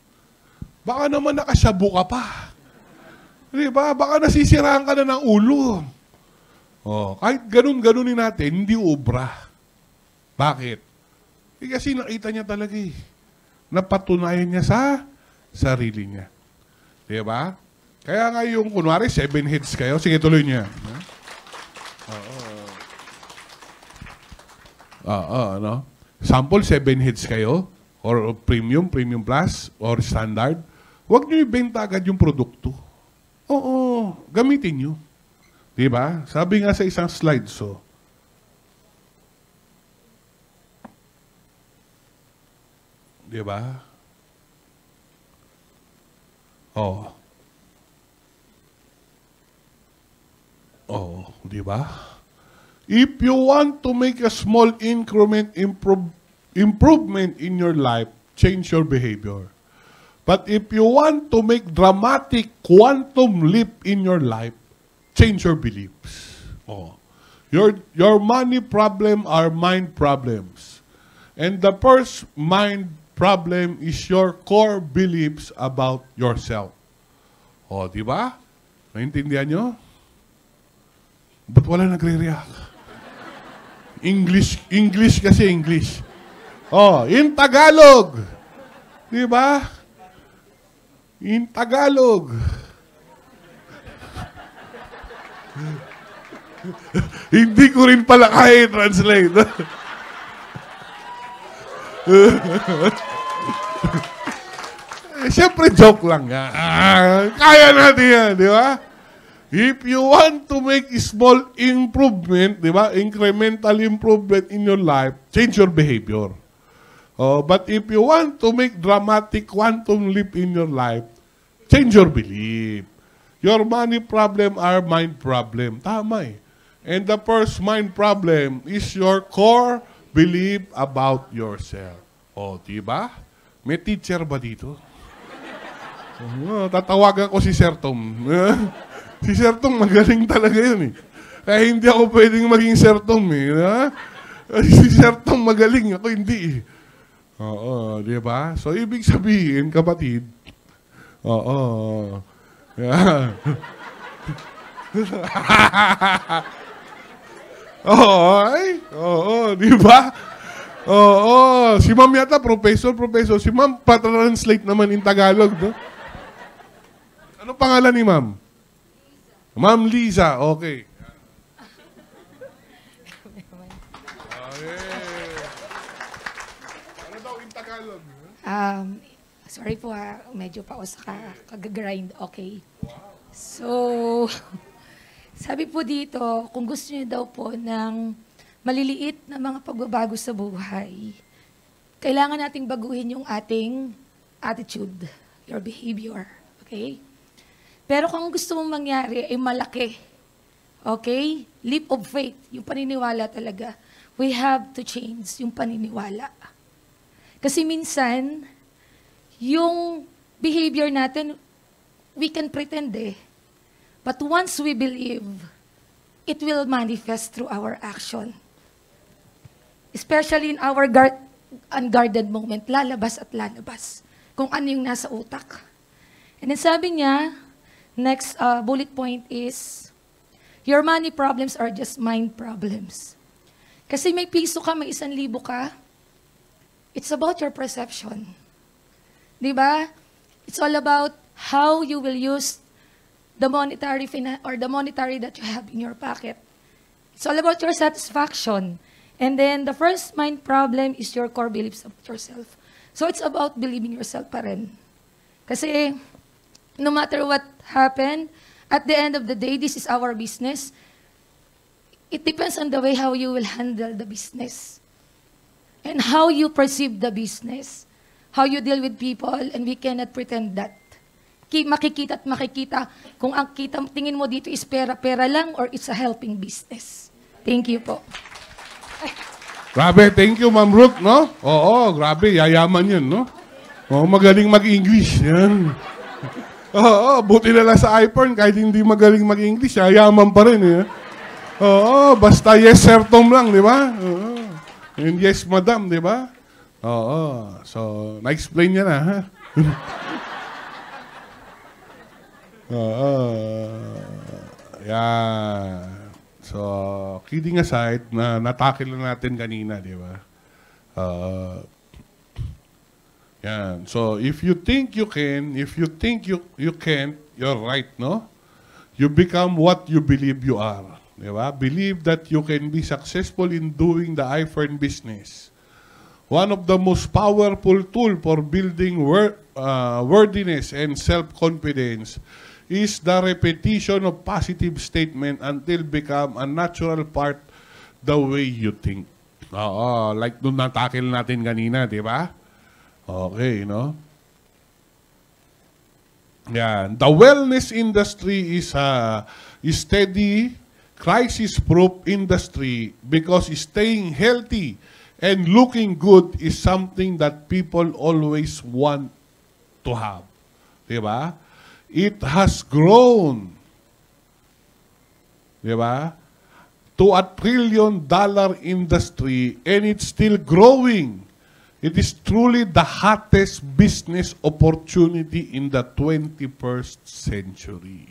Speaker 2: Baka naman nakasyabo ka pa. Diba? Baka nasisiraan ka na ng ulo. Kahit ganun-ganunin natin, hindi ubra. Bakit? Kasi nakita niya talaga eh. Napatunayan niya sa sarili niya. Diba? Kaya nga yung, kunwari, 7 heads kayo. Sige, tuloy niya. No? Sample, 7 heads kayo. Or premium, premium plus, or standard. Huwag niyo ibenta agad yung produkto. Gamitin niyo. Diba? Sabi nga sa isang slide, diba? Diba? If you want to make a small increment improvement in your life, change your behavior. But if you want to make dramatic quantum leap in your life, change your beliefs. Your money problem are mind problems. And the first mind problem is your core beliefs about yourself. Di ba? Naintindihan nyo? Ba't wala nagre-react? English kasi English. In Tagalog. Di ba? In Tagalog. Hindi ko rin pala kaya i-translate. Siyempre, joke lang. Kaya natin yan, di ba? If you want to make a small improvement, di ba? Incremental improvement in your life, change your behavior. But if you want to make dramatic quantum leap in your life, change your belief. Your money problem are mind problem. Tama eh. And the first mind problem is your core Believe about yourself. O, diba? May teacher ba dito? Tatawagan ko si Sir Tom. Si Sir Tom, magaling talaga yun eh. Kaya hindi ako pwedeng maging Sir Tom eh. Si Sir Tom magaling, ako hindi eh. Oo, di ba? So, ibig sabihin, kapatid, oo. Yeah. Oo, di ba? Oo, si Ma'am yata, professor. Si Ma'am, pa-translate naman in Tagalog, no? Anong pangalan ni Ma'am? Ma'am Liza, okay. Ano daw in Tagalog?
Speaker 3: Sorry po medyo pa ako sa kag-grind. Okay. So, sabi po dito, kung gusto niyo daw po ng maliliit na mga pagbabago sa buhay, kailangan nating baguhin yung ating attitude, your behavior. Okay? Pero kung gusto mong mangyari ay malaki, okay? Leap of faith, yung paniniwala talaga. We have to change yung paniniwala. Kasi minsan, yung behavior natin, we can pretend eh. But once we believe, it will manifest through our action. Especially in our unguarded moment, lalabas at lalabas kung ano yung nasa utak. And then sabi niya, next bullet point is, your money problems are just mind problems. Kasi may piso ka, may 1,000 ka, it's about your perception. Diba? It's all about how you will use the monetary that you have in your pocket. It's all about your satisfaction. And then the first mind problem is your core beliefs of yourself. So it's about believing yourself pa rin. Kasi no matter what happened, at the end of the day, this is our business. It depends on the way how you will handle the business. And how you perceive the business. How you deal with people, and we cannot pretend that. Makikita at makikita kung ang tingin mo dito is pera-pera lang or it's a helping business. Thank you po.
Speaker 2: Grabe, thank you, Ma'am Ruth, no? Oo, grabe, yayaman yun, no? Oo, magaling mag-English, yan. Oo, buti na lang sa iPhone, kahit hindi magaling mag-English, yayaman pa rin, eh. Oo, basta yes, Sir Tom lang, di ba? Oo. And yes, Madam, di ba? Oo, so, na-explain niya na, ha? Oo, yeah. So, kidding aside, natakil na natin kanina, di ba? Yan. So, if you think you can, if you think you can't, you're right, no? You become what you believe you are. Di ba? Believe that you can be successful in doing the iPhone business. One of the most powerful tool for building worthiness and self-confidence is the repetition of positive statement until become a natural part the way you think. Oo, like nung natakil natin kanina, di ba? Okay, no? Yan. The wellness industry is a steady, crisis-proof industry because staying healthy and looking good is something that people always want to have. Di ba? It has grown, di ba, to $1 trillion industry, and it's still growing. It is truly the hottest business opportunity in the 21st century.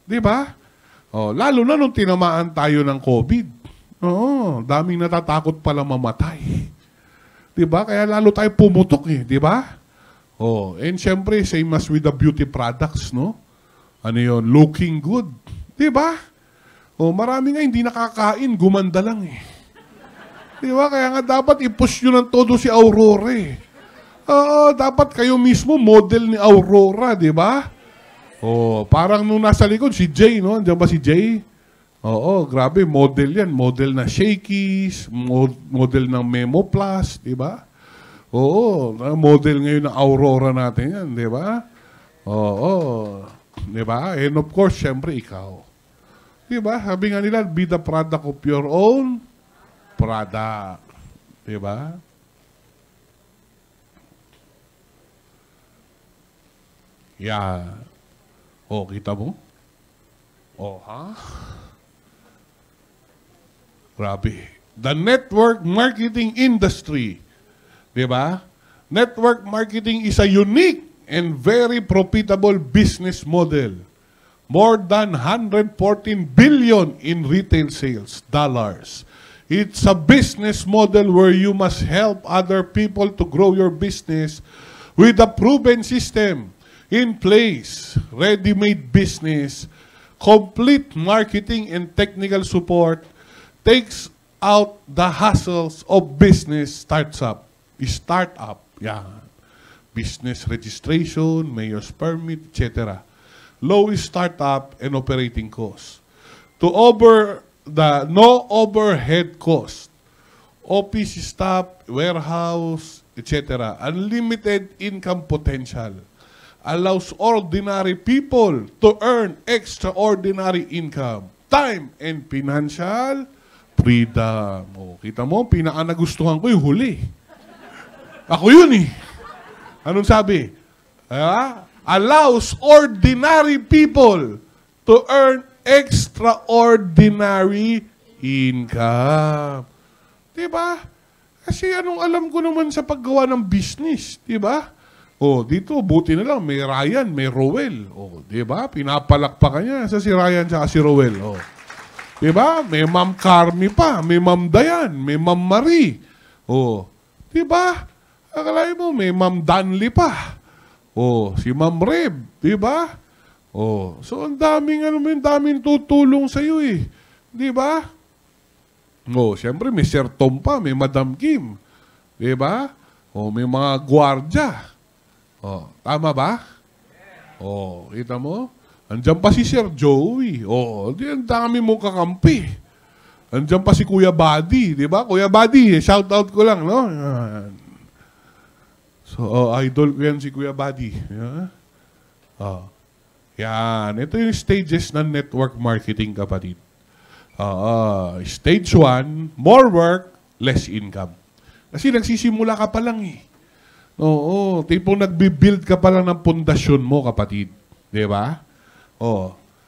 Speaker 2: Di ba? Oh, lalo na nung tinamaan tayo ng COVID. Oo, daming natatakot pala mamatay. Di ba? Kaya lalo tayo pumutok eh, di ba? Oh, and syempre, same as with the beauty products, no? Ano yun? Looking good. Diba? Oh, marami nga hindi nakakain, gumanda lang eh. Diba? Kaya nga dapat i-push nyo ng todo si Aurora eh. Oo, dapat kayo mismo model ni Aurora, diba? Oh, parang nung nasa likod, si Jay, no? Andiyan ba si Jay? Oo, grabe, model yan. Model na Shakey's, model ng Memo Plus, diba? Oo, model ngayon ng Aurora natin yan, di ba? Oo, di ba? And of course, syempre, ikaw. Di ba? Sabi nga nila, be the product of your own product. Diba? Yeah. Oh, kita mo? Oh, ha? Grabe. The network marketing industry. Diba? Network marketing is a unique and very profitable business model. More than 114 billion in retail sales dollars. It's a business model where you must help other people to grow your business with a proven system in place, ready-made business, complete marketing and technical support, takes out the hassles of business startup. Yeah. Business registration, mayor's permit, etc. Low startup and operating costs. No overhead cost. Office staff, warehouse, etc. Unlimited income potential. Allows ordinary people to earn extraordinary income, time, and financial freedom. O, kita mo, pinaka-nagustuhan ko yung huli. Ako yun eh. Anong sabi? Allows ordinary people to earn extraordinary income. Diba? Kasi anong alam ko naman sa paggawa ng business, diba? O, dito, buti na lang, may Ryan, may Rowell. O, diba? Pinapalakpakan niya sa si Ryan at si Rowell. O. Diba? May Ma'am Carmi pa, may Ma'am Dayan, may Ma'am Marie. O, diba? Akalain mo, may Ma'am Danley pa. O, si Ma'am Reb, diba? Oh, so ang daming daming tutulong sa iyo eh. 'Di ba? Oh, siyempre may Sir Tom pa, may Madam Kim. 'Di ba? Oh, may mga gwardiya. Oh, tama ba? Oh, kita mo? Andiyan pa si Sir Joey. Oh, ang dami mong kakampi. Andiyan pa si Kuya Buddy, 'di ba? Kuya Buddy, shout out ko lang, no? So, idol ko yan si Kuya Buddy. Yeah? Oh. Yan. Ito yung stages ng network marketing, kapatid. Stage 1, more work, less income. Kasi nagsisimula ka pa lang eh. Oo. Tipong nagbi-build ka pa lang ng pundasyon mo, kapatid. Di ba?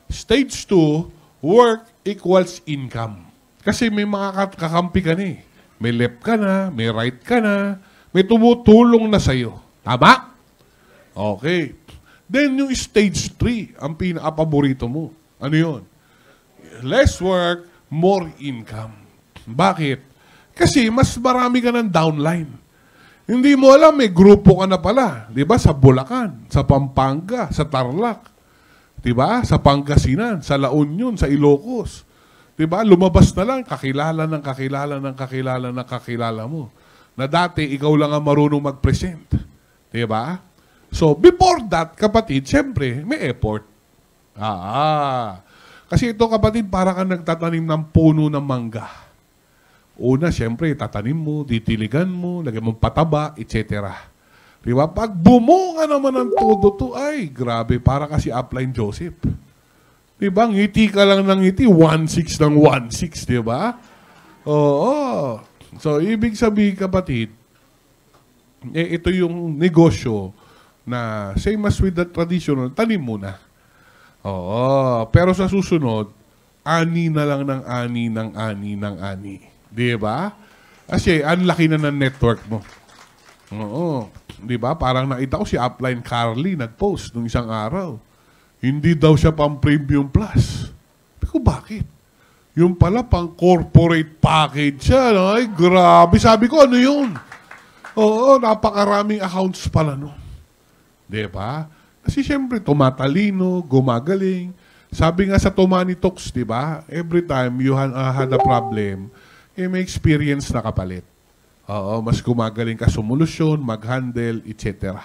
Speaker 2: Stage 2, work equals income. Kasi may mga kakampi ka na eh. May left ka na, may right ka na, may tumutulong na sa'yo. Tama? Okay. Then yung stage 3, ang pinaka-paborito mo. Ano yun? Less work, more income. Bakit? Kasi mas marami ka ng downline. Hindi mo alam, may grupo ka na pala. Di ba? Sa Bulacan, sa Pampanga, sa Tarlac. Di ba? Sa Pangasinan, sa La Union, sa Ilocos. Di ba? Lumabas na lang, kakilala ng kakilala ng kakilala ng kakilala mo. Na dati, ikaw lang ang marunong mag-present. Di ba? So, before that, kapatid, siyempre, may effort. Kasi ito, kapatid, para ka nagtatanim ng puno ng mangga. Una, siyempre, tatanim mo, ditiligan mo, lagyan mo pataba, etc. Diba? Pag bumunga naman ng todo to, ay, grabe, para kasi upline Joseph. Diba? Ngiti ka lang ng ngiti, 1-6 ng 1-6, diba? Oo. So, ibig sabihin, kapatid, ito yung negosyo na same as with the traditional, tanim muna. Oo. Pero sa susunod, ani na lang ng ani ng ani ng ani. Di ba? Kasi ang laki na ng network mo. Oo. Di ba? Parang nakita ko si Upline Carly nag-post nung isang araw. Hindi daw siya pang premium plus. Sabi ko, bakit? Yung pala pang corporate package siya. No? Ay, grabe. Sabi ko, ano yun? Oo, napakaraming accounts pala no. Diba? Kasi siyempre, tumatalino, gumagaling. Sabi nga sa Tomani Talks, diba? Every time you had a problem, may experience na kapalit. Oo, mas gumagaling ka sumulusyon, mag-handle, etc.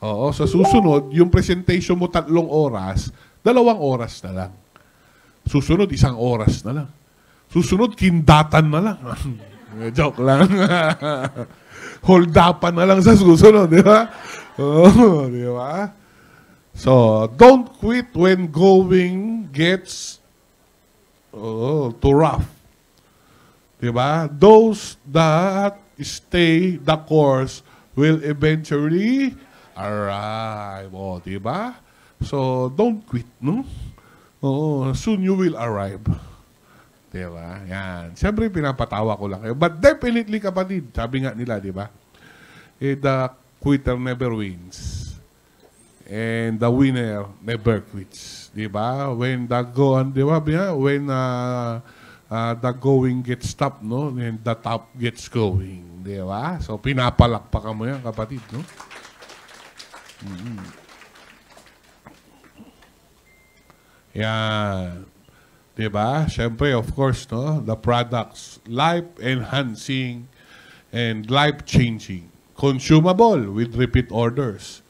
Speaker 2: Oo, sa susunod, yung presentation mo 3 oras, 2 oras na lang. Susunod, 1 oras na lang. Susunod, kindatan na lang. Joke lang. Hold-upan na lang sa susunod, di ba? Oh, di ba? So, don't quit when going gets too rough. Di ba? Those that stay the course will eventually arrive. O, diba? So, don't quit, no? Oo, soon you will arrive. Diba? Yan. Siyempre, pinapatawa ko lang kayo. But definitely, kapatid, sabi nga nila, diba? The quitter never wins. And the winner never quits. Diba? When the the going gets tough, no? And the top gets going. Diba? So, pinapalakpakan mo yan, kapatid, no? Yan. Diba? Siyempre, of course, no? The products, life-enhancing and life-changing. Consumable with repeat orders.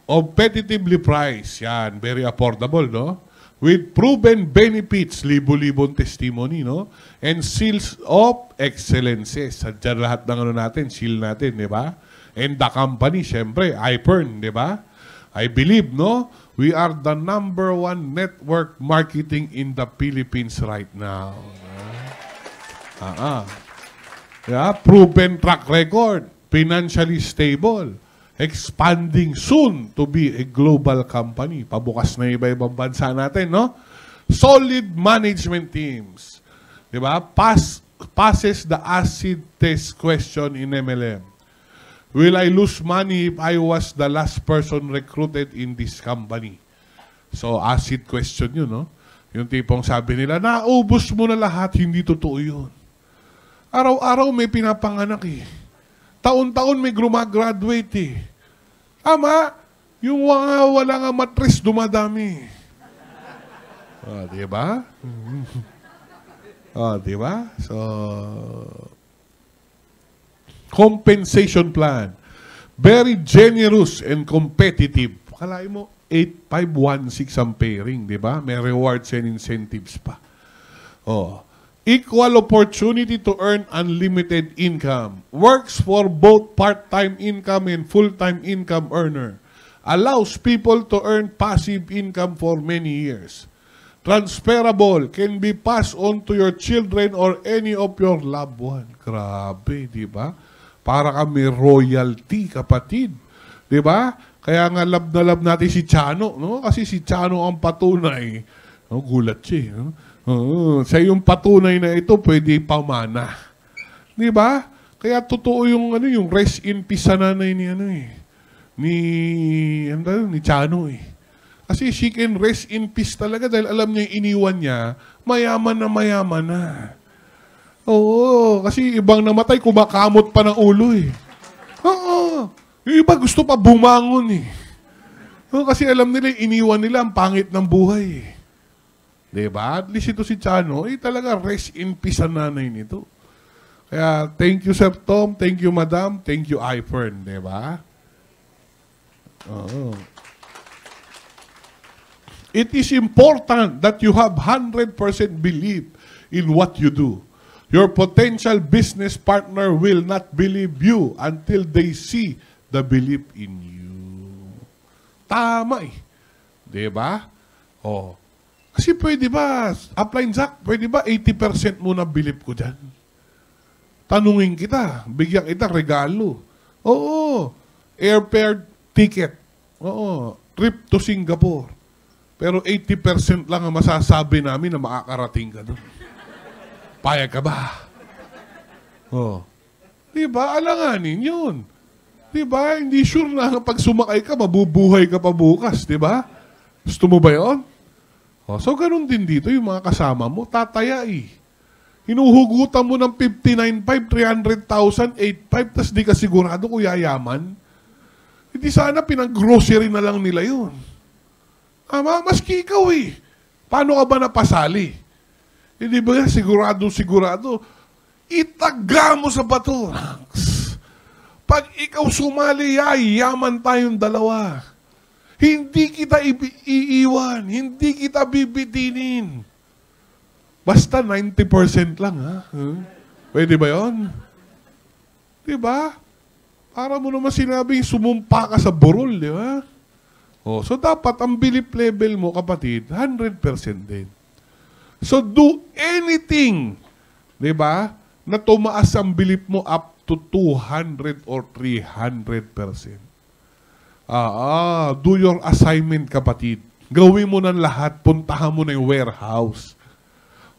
Speaker 2: Competitively priced. Yan. Very affordable, no? With proven benefits, libo-libong testimony, no? And seals of excellences. Sadya lahat ng ano natin, seal natin, di ba? And the company, syempre, iPern, di ba? I believe, no? We are the #1 network marketing in the Philippines right now. Yeah, proven track record, financially stable, expanding soon to be a global company. Pabukas na iba-ibang bansa natin, no? Solid management teams. Diba? Passes the acid test question in MLM. Will I lose money if I was the last person recruited in this company? So, acid question yun, no? Yung tipong sabi nila, naubos mo na lahat, hindi totoo yun. Araw-araw may pinapanganak eh. Taon-taon may graduate eh. Ama, yung wala nga matris dumadami. Diba? Diba? So, compensation plan. Very generous and competitive. Kalahin mo, 8,516 ang pairing, diba? May rewards and incentives pa. Equal opportunity to earn unlimited income. Works for both part-time income and full-time income earner. Allows people to earn passive income for many years. Transferable, can be passed on to your children or any of your loved one. Grabe, di ba? Para kami royalty, kapatid. Di ba? Kaya nga love na love natin si Chano, no? Kasi si Chano ang patunay. No, gulat siya, no? Sa yung patunay na ito, pwede pamana. Di ba? Kaya totoo yung rest in peace sa nanay ni Chano eh. Kasi she can rest in peace talaga dahil alam niya yung iniwan niya, mayaman na. Oo, kasi ibang namatay, kumakamot pa ng ulo eh. Oo, yung iba gusto pa bumangon eh. Oo, kasi alam nila, iniwan nila ang pangit ng buhay eh. Diba? At least ito si Chano, talaga rest in peace ang nanay nito. Kaya, thank you Sir Tom, thank you Madam, thank you iFern, diba? Oo. It is important that you have 100% belief in what you do. Your potential business partner will not believe you until they see the belief in you. Tama eh. Diba? Kasi pwede ba, upline Zach, pwede ba 80% muna believe ko dyan? Tanungin kita, bigyan kita regalo. Oo. Airfare ticket. Oo. Trip to Singapore. Pero 80% lang ang masasabi namin na makakarating ka doon. Payag ka ba? Diba? Alanganin yun. Diba? Hindi sure na pag sumakay ka, mabubuhay ka pa bukas. Diba? Gusto mo ba yun? So, ganun din dito yung mga kasama mo. Tataya eh. Hinuhugutan mo ng 59,500, 300,000, 8,500, tas di ka sigurado kung yayaman. Hindi sana pinag-grocery na lang nila yun. Ama, maski ikaw eh. Paano ka ba napasali? Hindi ba sigurado, itaga mo sa bato. Pag ikaw sumali, yaman tayong dalawa. Hindi kita iiwan. Hindi kita bibitinin. Basta 90% lang, ha? Pwede ba yun? Diba? Para mo naman sinabing sumumpa ka sa burol, di ba? So dapat ang belief level mo, kapatid, 100% din. So do anything, di ba, na tumaas ang bilip mo up to 200 or 300%. Do your assignment, kapatid. Gawin mo ng lahat. Puntahan mo na yung warehouse.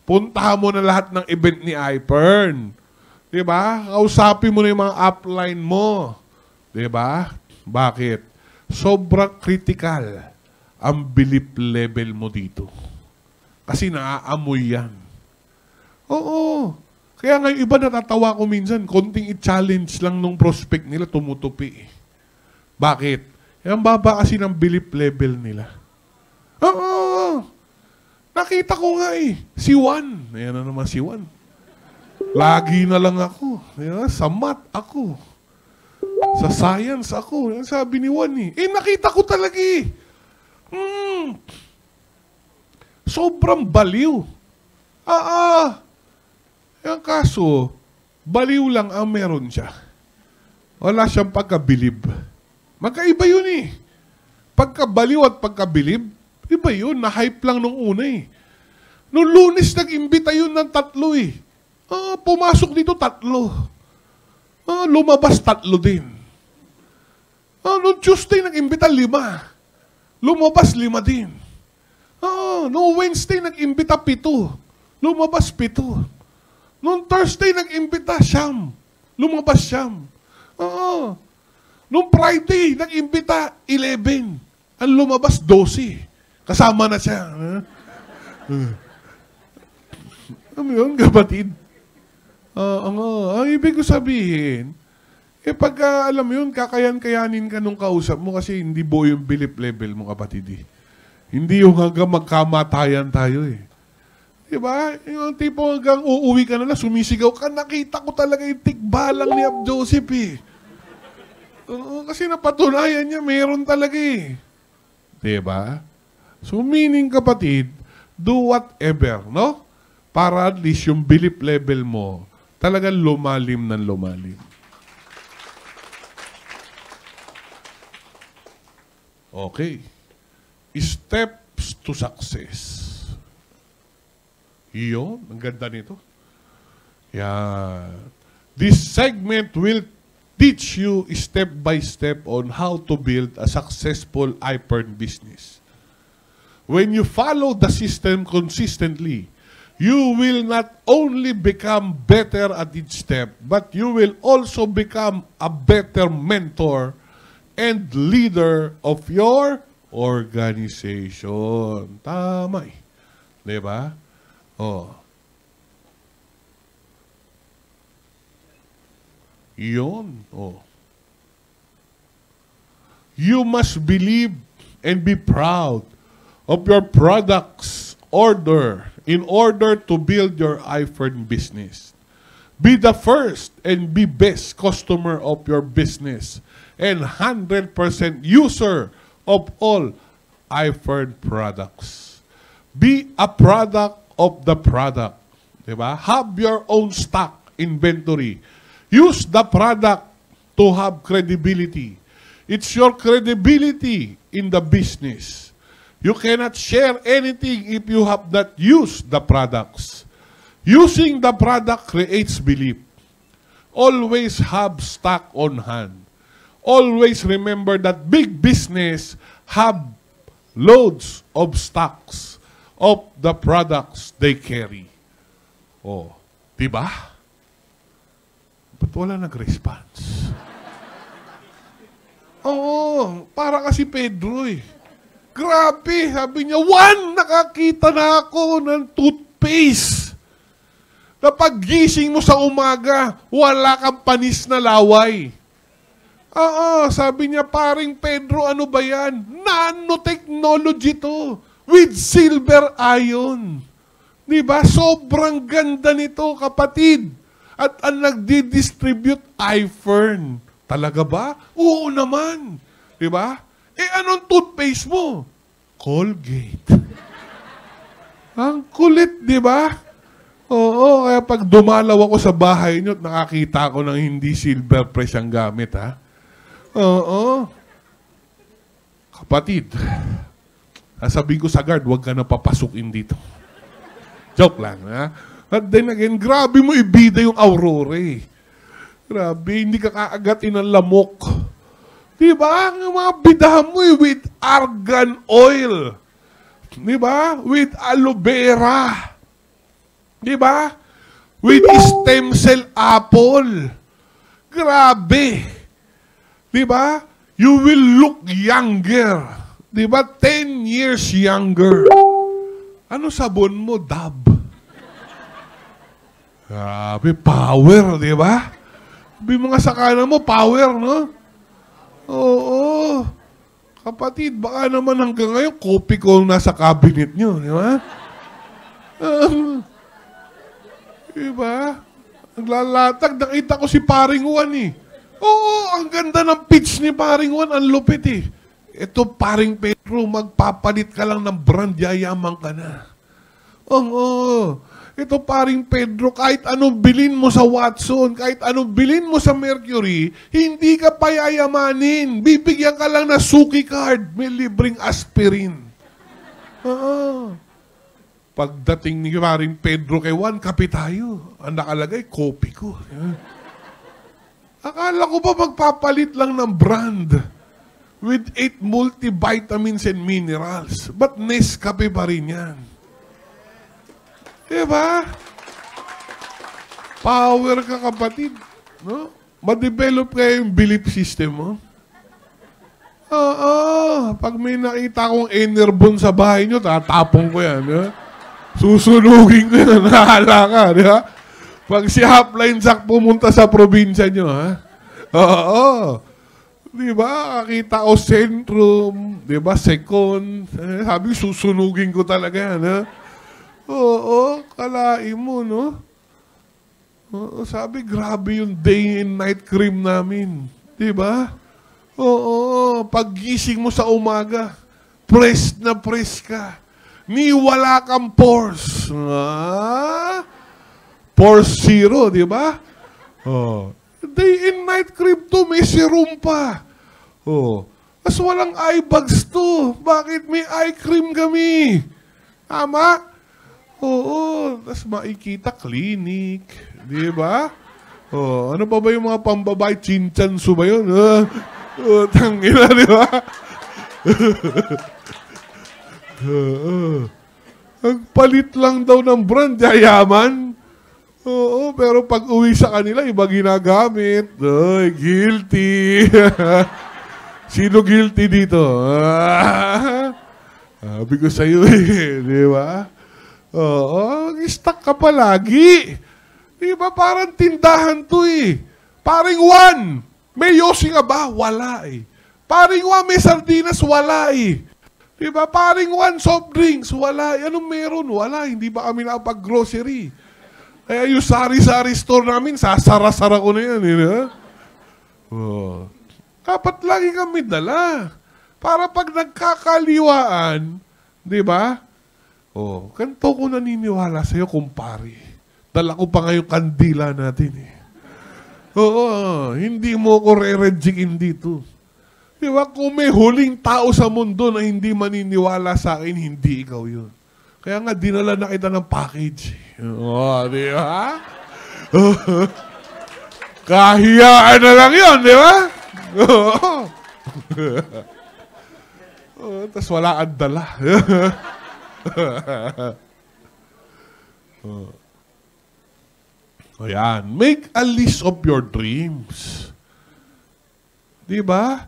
Speaker 2: Puntahan mo na lahat ng event ni iPern. Diba? Kausapin mo na yung mga upline mo. Diba? Bakit? Sobrang critical ang belief level mo dito. Kasi naaamoy yan. Oo. Kaya nga yung iba natatawa ko minsan, konting i-challenge lang nung prospect nila, tumutupi. Bakit? Ang baba kasi ng belief level nila. Oo. Nakita ko nga eh. Si Juan. Ayan na naman si Juan. Lagi na lang ako. Ayan, sa math ako. Sa science ako. Yan sabi ni Juan eh. Nakita ko talaga eh. Sobrang baliw. Yung kaso, baliw lang ang meron siya. Wala siyang pagkabilib. Magkaiba yun eh. Pagkabaliw at pagkabilib, iba yun. Na-hype lang nung una eh. Noong Lunes, nag-imbita yun ng 3 eh. Pumasok dito 3. Lumabas 3 din. Noong Tuesday, nag-imbita 5. Lumabas 5 din. Noong Wednesday, nag-imbita 7. Lumabas 7. Noong Thursday, nag-imbita 9. Lumabas 9. Noong Friday, nag-imbita 11. Ang lumabas 12. Kasama na siya. Ano yun, kapatid? Ang ibig ko sabihin, pagka alam mo yun, kakayan-kayanin ka nung kausap mo kasi hindi buo yung belief level mo, kapatid. Hindi yung hanggang magkamatayan tayo eh. Diba? Yung tipo hanggang uuwi ka na lang, sumisigaw ka, nakita ko talaga yung tikbalang ni Ab Joseph eh. Kasi napatunayan niya, meron talaga eh. Diba? So meaning, kapatid, do whatever, no? Para at least yung belief level mo talagang lumalim ng lumalim. Okay. Steps to success. Iyon, ang ganda nito. Yan. This segment will teach you step by step on how to build a successful iPern business. When you follow the system consistently, you will not only become better at each step, but you will also become a better mentor and leader of your organization. Tama eh. Diba? Yun. You must believe and be proud of your products in order to build your iPhone business. Be the first and be best customer of your business and 100% user of all iPhone products. Be a product of the product. Diba? Have your own stock inventory. Use the product to have credibility. It's your credibility in the business. You cannot share anything if you have not used the products. Using the product creates belief. Always have stock on hand. Always remember that big business have loads of stocks of the products they carry. Diba? Ba't wala nag-response? Para kasi Pedro eh. Grabe, sabi niya, Juan, nakakita na ako ng toothpaste. Na paggising mo sa umaga, wala kang panis na laway. Sabi niya, paring Pedro, ano ba yan? Nanotechnology to. With silver ion. Diba? Sobrang ganda nito, kapatid. At ang nagdi-distribute iPhone. Talaga ba? Oo naman. Diba? Anong toothpaste mo? Colgate. Ang kulit, diba? Oo, kaya pag dumalaw ako sa bahay nyo, nakakita ko ng hindi silver press ang gamit, ha? Oo. Kapatid, sasabihin ko sa guard, huwag ka na papasukin dito. Joke lang, ha? At then again, grabe mo ibida yung Aurora eh. Grabe, hindi ka kaagatin ng lamok. Diba? Ang mga bidahan mo eh, with argan oil. Diba? With aloe vera. Diba? With stem cell apple. Grabe. Diba? You will look younger. Diba? 10 years younger. Ano sabon mo? Dab. Grabe, power, diba? Sabi mga sakana mo, power, no? Oo. Kapatid, baka naman hanggang ngayon, kopi ko nasa cabinet nyo, di ba? Diba? Naglalatag, nakita ko si Paring Juan eh. Oo, ang ganda ng pitch ni Paring Juan, ang lupit eh. Ito, Paring Pedro, magpapalit ka lang ng brand, yayaman ka na. Oo. Ito, Paring Pedro, kahit anong bilin mo sa Watson, kahit anong bilin mo sa Mercury, hindi ka payayamanin. Bibigyan ka lang na suki card. May libreng aspirin. Oo. Pagdating ni Paring Pedro kay Juan, kape tayo. Ang nakalagay, kopi ko. Akala ko ba magpapalit lang ng brand with 8 multivitamins and minerals. But Nescafe pa rin yan. Diba? Power ka, kapatid. No? Ma-develop kayo yung belief system mo. Oo. Pag may nakita akong Enerbon sa bahay nyo, tatapong ko yan. Diba? Susunugin ko yan. Nahala ka. Diba? Pag si Hapline Zack pumunta sa probinsya nyo, ha? Oo. Diba? Kakita ko Centrum. Diba? Second. Sabi, susunugin ko talaga yan, ha? Oo, kalain mo, no? Oo, sabi, grabe yung day and night cream namin. Diba? Oo, paggising mo sa umaga, press na press ka. Ni wala kang pores. Pores zero, diba? Oh. Day and night cream to, may serum pa. Oh. Mas walang eye bags to. Bakit may eye cream kami? Tama? Oo, tapos makikita clinic, di ba? Oh, ano pa ba yung mga pambabae? Chinchansu ba yun? Tangina, di ba? Ang palit lang daw ng brand, yayaman. Oo, pero pag uwi sa kanila, iba ginagamit. Ay, guilty. Sino guilty dito? Sabi ko sa'yo eh, di ba? Oo, stuck ka palagi. Di ba parang tindahan to eh. Paring Juan, may yosi nga ba? Wala eh. Paring Juan, may sardinas? Wala eh. Di ba Paring Juan, soft drinks? Wala eh. Anong meron? Wala. Hindi ba kami nakapag-grocery? Kaya yung sari-sari store namin, sasara-sara ko na yan. Oh. Dapat lagi kami dala. Para pag nagkakaliwaan, di ba? Oh, ganito ko naniniwala sa'yo, kumpare. Dala ko pa ngayong kandila natin eh. Oo, hindi mo ko re-rejectin dito. Di ba? Kung may huling tao sa mundo na hindi maniniwala sa akin, hindi ikaw yun. Kaya nga, dinala na kita ng package. Oo, di ba? Kahiyaan na lang yun, di ba? Oo. Tapos wala ang dala. Ayan. Make a list of your dreams. Diba?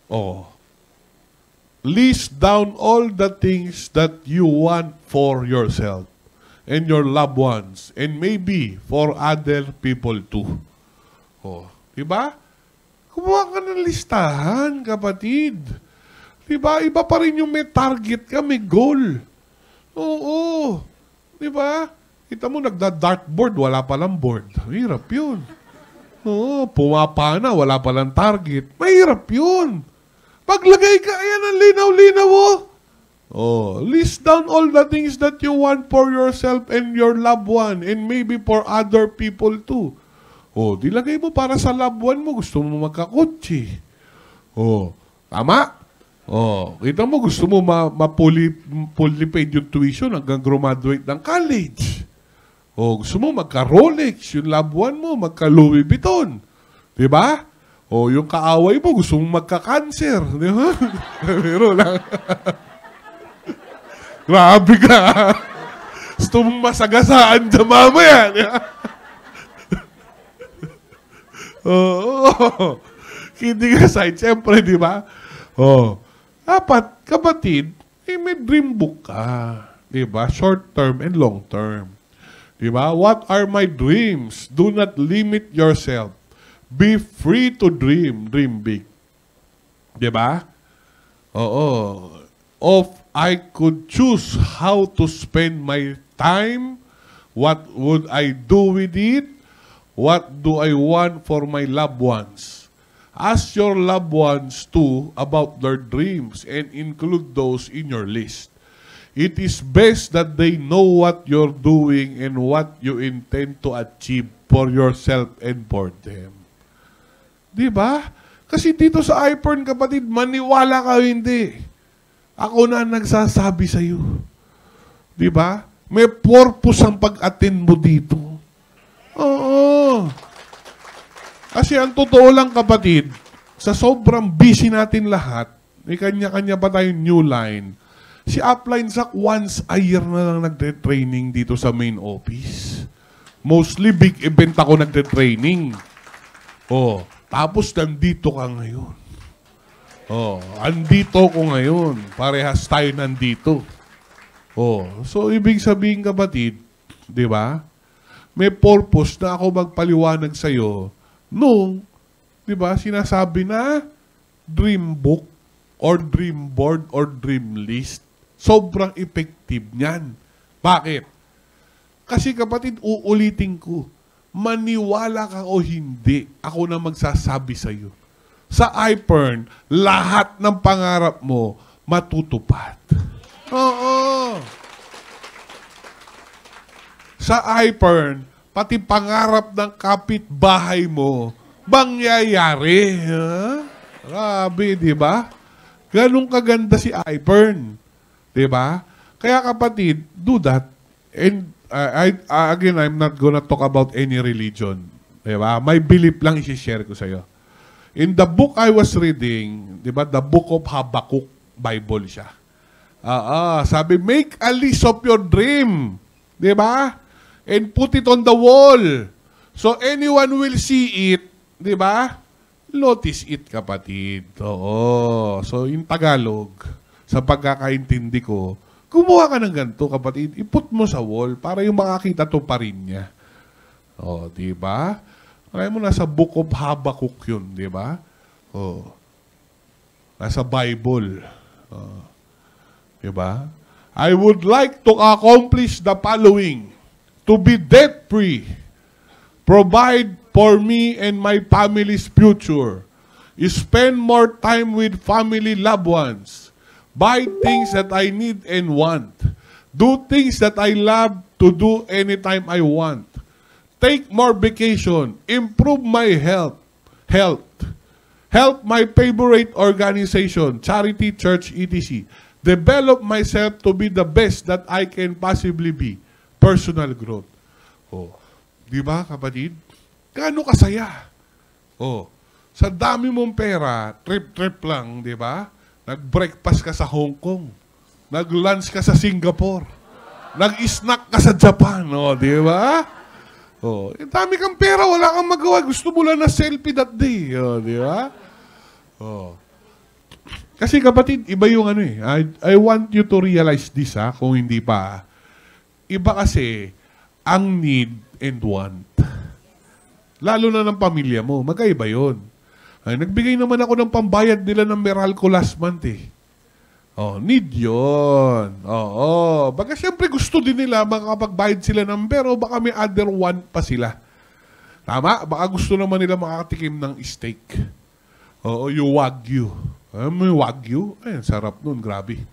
Speaker 2: Oh. List down all the things that you want for yourself and your loved ones and maybe for other people too. Oh. Diba? Kumuha ka ng listahan, kapatid. Diba? Iba pa rin yung may target ka, may goal. Oo. Diba? Kita mo, nagda-dartboard, wala palang board. Mahirap yun. Oo. Pumapana, wala palang target. Mahirap yun. Paglagay ka, ayan ang linaw-linaw, oh. Oh. List down all the things that you want for yourself and your loved one and maybe for other people too. Oh. Dilagay mo para sa loved one mo. Gusto mo magkakotse. Oh. Tama? Oh, kita mo, gusto mo ma-fully paid yung tuition hanggang graduate ng college. O gusto mo magka-Rolex, yung loved one mo, magka-Louis Vuitton. Di ba? O yung kaaway mo, gusto mong magka-cancer. Di ba? Pero lang. Grabe ka. Gusto mong masagasaan dyan mamaya. Di ba? Oo. Kidding aside, siyempre, di ba? Oh, dapat, kapatid, may dream book ka. Di ba? Short term and long term. Di ba? What are my dreams? Do not limit yourself. Be free to dream. Dream big. Di ba? Oo. I could choose how to spend my time, what would I do with it? What do I want for my loved ones? Ask your loved ones too about their dreams and include those in your list. It is best that they know what you're doing and what you intend to achieve for yourself and for them. Di ba? Kasi dito sa iPhone, kapatid, maniwala ka o hindi. Ako na nagsasabi sa'yo. Di ba? May purpose ang pag-attend mo dito. Oo. Kasi ang totoo lang, kapatid, sa sobrang busy natin lahat, may kanya-kanya pa tayong new line. Si Upline Zach, once a year na lang nagte-training dito sa main office. Mostly big event ako nagte-training. Oh, tapos nandito ka ngayon. Oh, andito ko ngayon. Parehas tayo nandito. Oh, so ibig sabihin, kapatid, di ba? May purpose na ako magpaliwanag sa'yo nung, di ba, sinasabi na dream book or dream board or dream list. Sobrang effective niyan. Bakit? Kasi kapatid, uulitin ko, maniwala ka o hindi, ako na magsasabi sa'yo. Sa iPhone, lahat ng pangarap mo matutupad. Oo. Sa iPhone, pati pangarap ng kapitbahay mo, mangyayari. Ha? Grabe, di ba? Ganun kaganda si iPhone. Di ba? Kaya kapatid, do that. And again, I'm not gonna talk about any religion. Di ba? My belief lang isi-share ko sa'yo. In the book I was reading, di ba, the book of Habakkuk, Bible siya. Sabi, make a list of your dream. Di ba? And put it on the wall. So anyone will see it. Di ba? Notice it, kapatid. Oo. So in Tagalog, sa pagkakaintindi ko, gumawa ka ng ganito, kapatid. Iput mo sa wall para yung makakita to pa rin niya. O, di ba? Kaya mo nasa Book of Habakkuk yun, di ba? O. Nasa Bible. O. Di ba? I would like to accomplish the following. To be debt-free. Provide for me and my family's future. Spend more time with family loved ones. Buy things that I need and want. Do things that I love to do anytime I want. Take more vacation. Improve my health. Help my favorite organization, charity, church, etc. Develop myself to be the best that I can possibly be. Personal growth. Oh. Di ba, kapatid? Gaano kasaya? Oh. Sa dami mong pera, trip-trip lang, di ba? Nag-breakfast ka sa Hong Kong. Nag-lunch ka sa Singapore. Nag-snack ka sa Japan. Oh, di ba? Oh, dami kang pera, wala kang magawa. Gusto mo lang na selfie that day. Oh, di ba? Oh. Kasi kapatid, iba yung ano eh. I want you to realize this, ha, kung hindi pa. Iba kasi ang need and want. Lalo na ng pamilya mo. Magkaiba yun. Ay, nagbigay naman ako ng pambayad nila ng Meralco last month eh. Oh, need yun. Oo. Baka siyempre gusto din nila makakapagbayad sila ng pero baka may other one pa sila. Tama? Baka gusto naman nila makakatikim ng steak. Oo, yung Wagyu. May Wagyu? Ay, sarap nun. Grabe.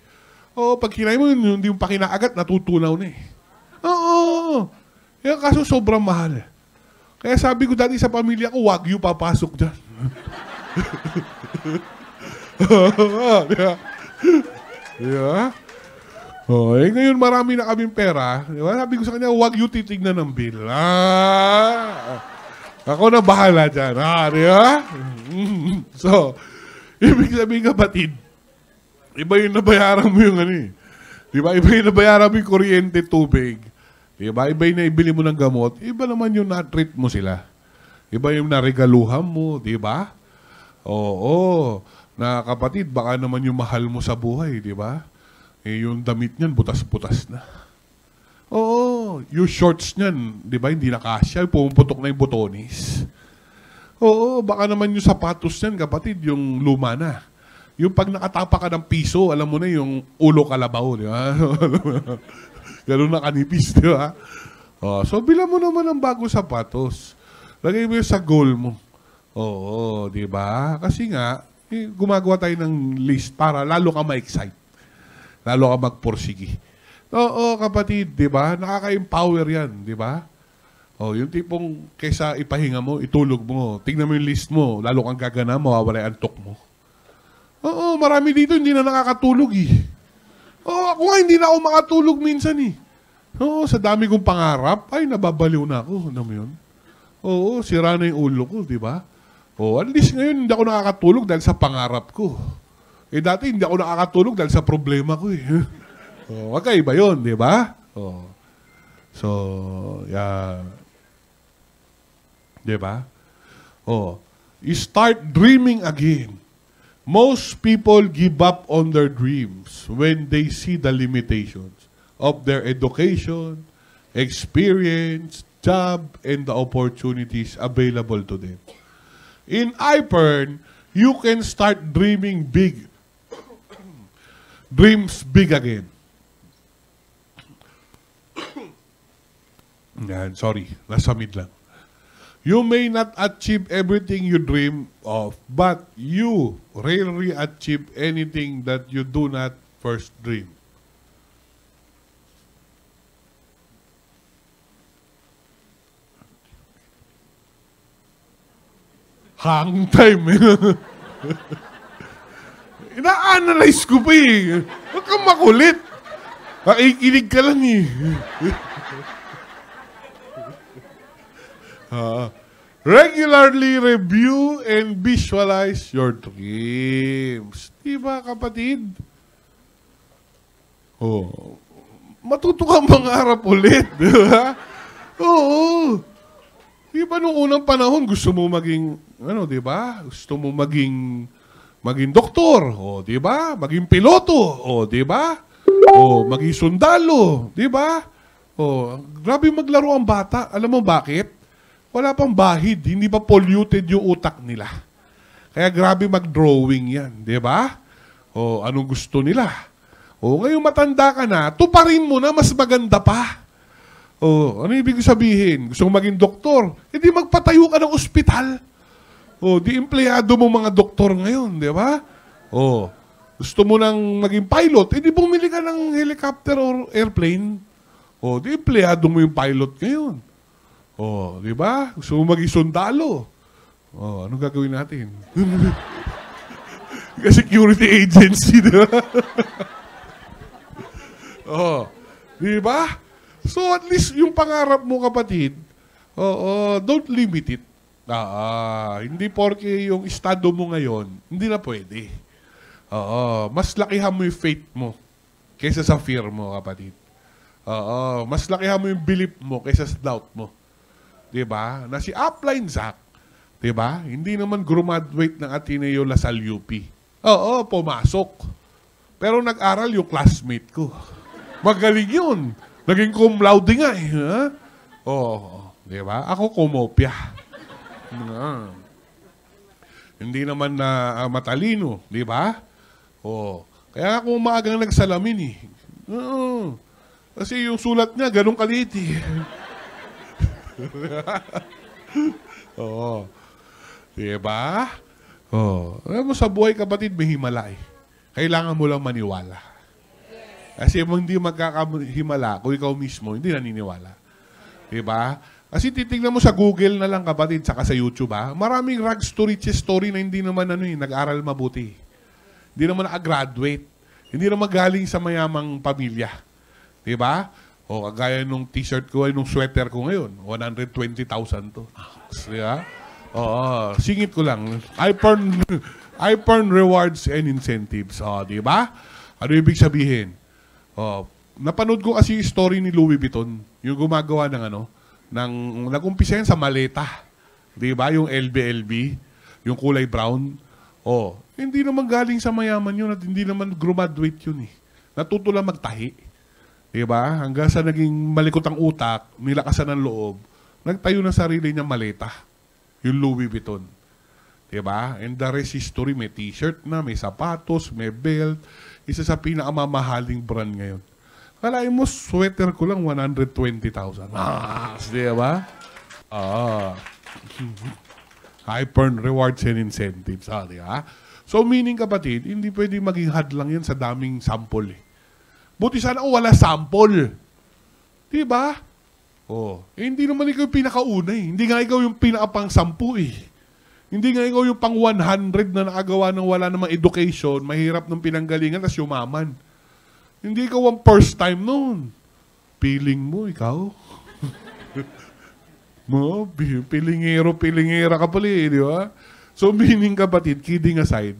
Speaker 2: Oo, pag kinain mo, hindi yung pakinaagat, natutunaw na eh. Oo. Yung kaso sobrang mahal. Kaya sabi ko dati sa pamilya ko, Wagyu papasok dyan. Diba? Yeah. Oh, ngayon marami na kaming pera. Di ba? Sabi ko sa kanya, huwag yung titignan ng bill. Ako na bahala dyan. Di ba? So, ibig sabihin kapatid, iba yung nabayaran mo yung ano eh. Di ba? Iba yung nabayaran mo yung kuryente, tubig. Di ba? Iba yung naibili mo ng gamot. Iba naman yung na-treat mo sila. Iba yung naregaluhan mo. Di ba? Oo. Na kapatid, baka naman yung mahal mo sa buhay. Di ba? Eh, yung damit niyan, butas-butas na. Oo. Yung shorts niyan, di ba? Hindi na kasya. Pumuputok na yung butonis. Oo. Baka naman yung sapatos niyan, kapatid, yung luma na. Yung pag nakatapa ka ng piso, alam mo na yung ulo kalabaw, di ba? Ganun na kanipis, di ba? Oh, so, bilang mo naman ng bagong sapatos. Lagay mo yung sa goal mo. Oo, di ba? Kasi nga, gumagawa tayo ng list para lalo ka ma-excite. Lalo ka magporsigi. Oo, kapatid, di ba? Nakaka-empower yan, di ba? Oh, yung tipong kaysa ipahinga mo, itulog mo, tingnan mo yung list mo, lalo kang gagana, mawawala yung antok mo. Oo, marami dito hindi na nakakatulog eh. Oo, ako nga hindi na ako makatulog minsan eh. Oo, sa dami kong pangarap, ay nababaliw na ako. Ano mo yun? Oo, sira na yung ulo ko, di ba? Oo, at least ngayon hindi ako nakakatulog dahil sa pangarap ko. Eh dati hindi ako nakakatulog dahil sa problema ko eh. Oo, magkaiba yun, di ba? Oo. So, yeah. Di ba? Oh, you start dreaming again. Most people give up on their dreams when they see the limitations of their education, experience, job, and the opportunities available to them. In iPern, you can start dreaming big. Dreams big again. Yan, sorry. Nasa mid lang. You may not achieve everything you dream of, but you rarely achieve anything that you do not first dream. Hang time. Ina-analyze ko pa eh. Huwag kang makulit. Nakikinig ka lang eh. Regularly review and visualize your dreams. Diba, kapatid? Oh, matuto kang mangarap ulit. Diba? Oo. Diba nung unang panahon, gusto mo maging, ano, diba? Gusto mo maging doktor. O, diba? Maging piloto. O, diba? O, maging sundalo. Diba? O, grabe maglaro ang bata. Alam mo bakit? Wala pang bahid, hindi pa polluted yung utak nila. Kaya grabe mag-drawing yan, di ba? O, anong gusto nila? O, ngayon matanda ka na, tuparin mo na, mas maganda pa. O, ano ibig sabihin? Gusto mo maging doktor? Hindi magpatayo ka ng ospital. O, di empleyado mo mga doktor ngayon, di ba? O, gusto mo nang maging pilot? Hindi bumili ka ng helicopter or airplane. O, di empleyado mo yung pilot ngayon. Oh, di ba? Gusto mo maging sundalo. Oh, anong gagawin natin? Security agency, di ba? Oh, di ba? So at least yung pangarap mo, kapatid, don't limit it. Hindi porke yung estado mo ngayon, hindi na pwede. Mas lakihan mo yung faith mo kaysa sa fear mo, kapatid. Mas lakihan mo yung belief mo kaysa sa doubt mo. Diba? Na si Upline Zach, diba? Hindi naman graduate ng Ateneo Lasal UP. Oo, pumasok. Pero nag-aral yung classmate ko. Magaling yun. Naging cum laude nga eh. Ha? Oo, diba? Ako kumopya. Hindi naman na matalino, diba? Oo. Kaya ako maagang nagsalamin eh. Oo. Kasi yung sulat niya, ganun kaliit eh. Oo. Diba? Oo. Alam mo, sa buhay, kapatid, may himala eh. Kailangan mo lang maniwala. Kasi kung hindi magkakahimala, kung ikaw mismo, hindi naniniwala. Diba? Kasi titignan mo sa Google na lang, kapatid, saka sa YouTube, ha? Maraming rags to riches story na hindi naman nag-aral mabuti. Hindi naman nakagraduate. Hindi naman galing sa mayamang pamilya. Diba? O kagaya nung t-shirt ko ay nung sweater ko ngayon, 120,000 to. Diba? Oo, singit ko lang. I earn rewards and incentives. O, diba? Ano ibig sabihin? O, napanood ko kasi yung story ni Louis Vuitton, yung gumagawa ng nag-umpisa yan sa maleta. Diba? Yung LBLB, yung kulay brown. O, hindi naman galing sa mayaman yun at hindi naman graduate yun eh. Natuto lang magtahi. Diba? Hanggang sa naging malikot ang utak, nilakasan ng loob, nagtayo ng sarili niyang maleta. Yung Louis Vuitton. Diba? And the rest history, may t-shirt na, may sapatos, may belt. Isa sa pinakamamahaling brand ngayon. Kalahin mo, sweater ko lang 120,000. Diba? I earn rewards and incentives. Diba? So meaning kapatid, hindi pwede maging hadlang yan sa daming sample eh. Buti sana wala sample. Diba? Hindi naman ikaw yung pinakauna eh. Hindi nga ikaw yung pinakapang 10 eh. Hindi nga ikaw yung pang 100 na nakagawa ng wala namang education, mahirap ng pinanggalingan, tas yumaman. Hindi ikaw ang first time noon. Piling mo, ikaw. Pilingera ka pala eh, di ba? So meaning kapatid, kidding aside,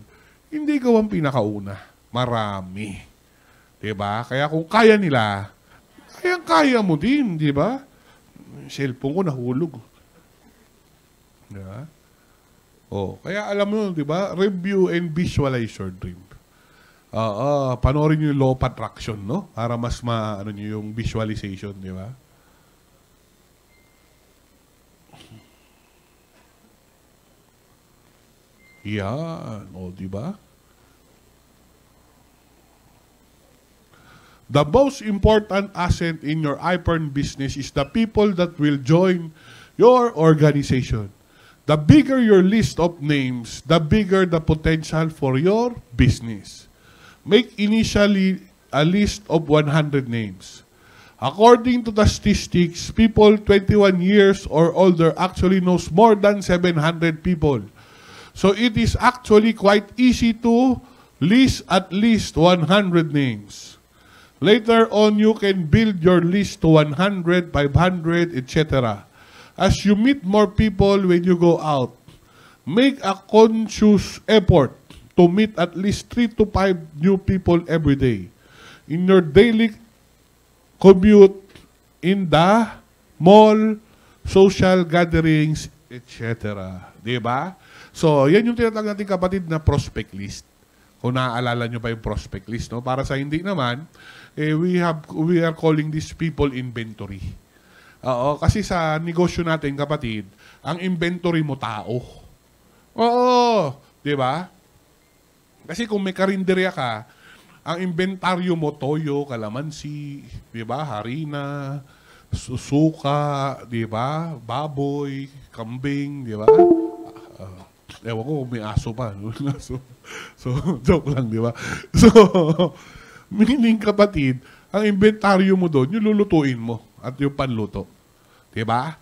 Speaker 2: hindi ikaw ang pinakauna. Marami. Diba? Kaya kung kaya nila, kaya mo din, di ba? Cellphone ko nahulog. Diba? Kaya alam mo, di ba? Review and visualize your dream. Panoorin nyo yung law of attraction, no? Para mas ano nyo yung visualization, di ba? Yan. Di ba? The most important asset in your iPern business is the people that will join your organization. The bigger your list of names, the bigger the potential for your business. Make initially a list of 100 names. According to the statistics, people 21 years or older actually knows more than 700 people. So it is actually quite easy to list at least 100 names. Later on, you can build your list to 100, 500, etc. As you meet more people when you go out, make a conscious effort to meet at least 3 to 5 new people every day. In your daily commute, in the mall, social gatherings, etc. Diba? So, yan yung tinatawag natin kapatid na prospect list. Kung naaalala nyo pa yung prospect list. No? Para sa hindi naman, we are calling these people inventory. Kasi sa negosyo natin, kapatid, ang inventory mo tao. Di ba? Kasi kung may karinderya ka, ang inventaryo mo toyo, kalamansi, di ba? Harina, suka, di ba? Baboy, kambing, di ba? Ewan ko, may aso pa. So, joke lang, di ba? So, meaning kapatid, ang inventaryo mo doon, yung lulutuin mo at yung panluto. Diba?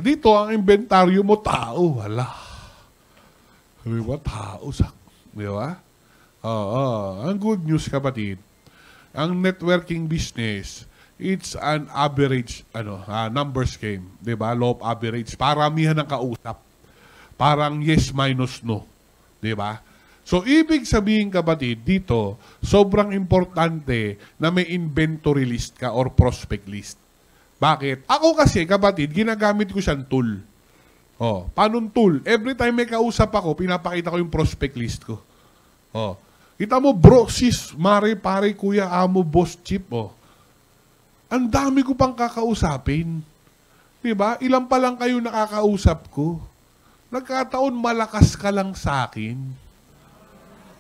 Speaker 2: Dito, ang inventaryo mo, tao. Hala. Diba? Tao. Diba? Ang good news, kapatid, ang networking business, it's an average numbers game. Diba? Law of average. Paramihan ng kausap. Parang yes minus no. Diba? So, ibig sabihin kapatid, dito, sobrang importante na may inventory list ka or prospect list. Bakit? Ako kasi, kapatid, ginagamit ko siyang tool. Paano tool? Every time may kausap ako, pinapakita ko yung prospect list ko. Kita mo, bro, sis, mare, pare, kuya, amo, boss, chip, ang dami ko pang kakausapin. Diba? Ilan pa lang kayo nakakausap ko. Nagkataon, malakas ka lang sa akin.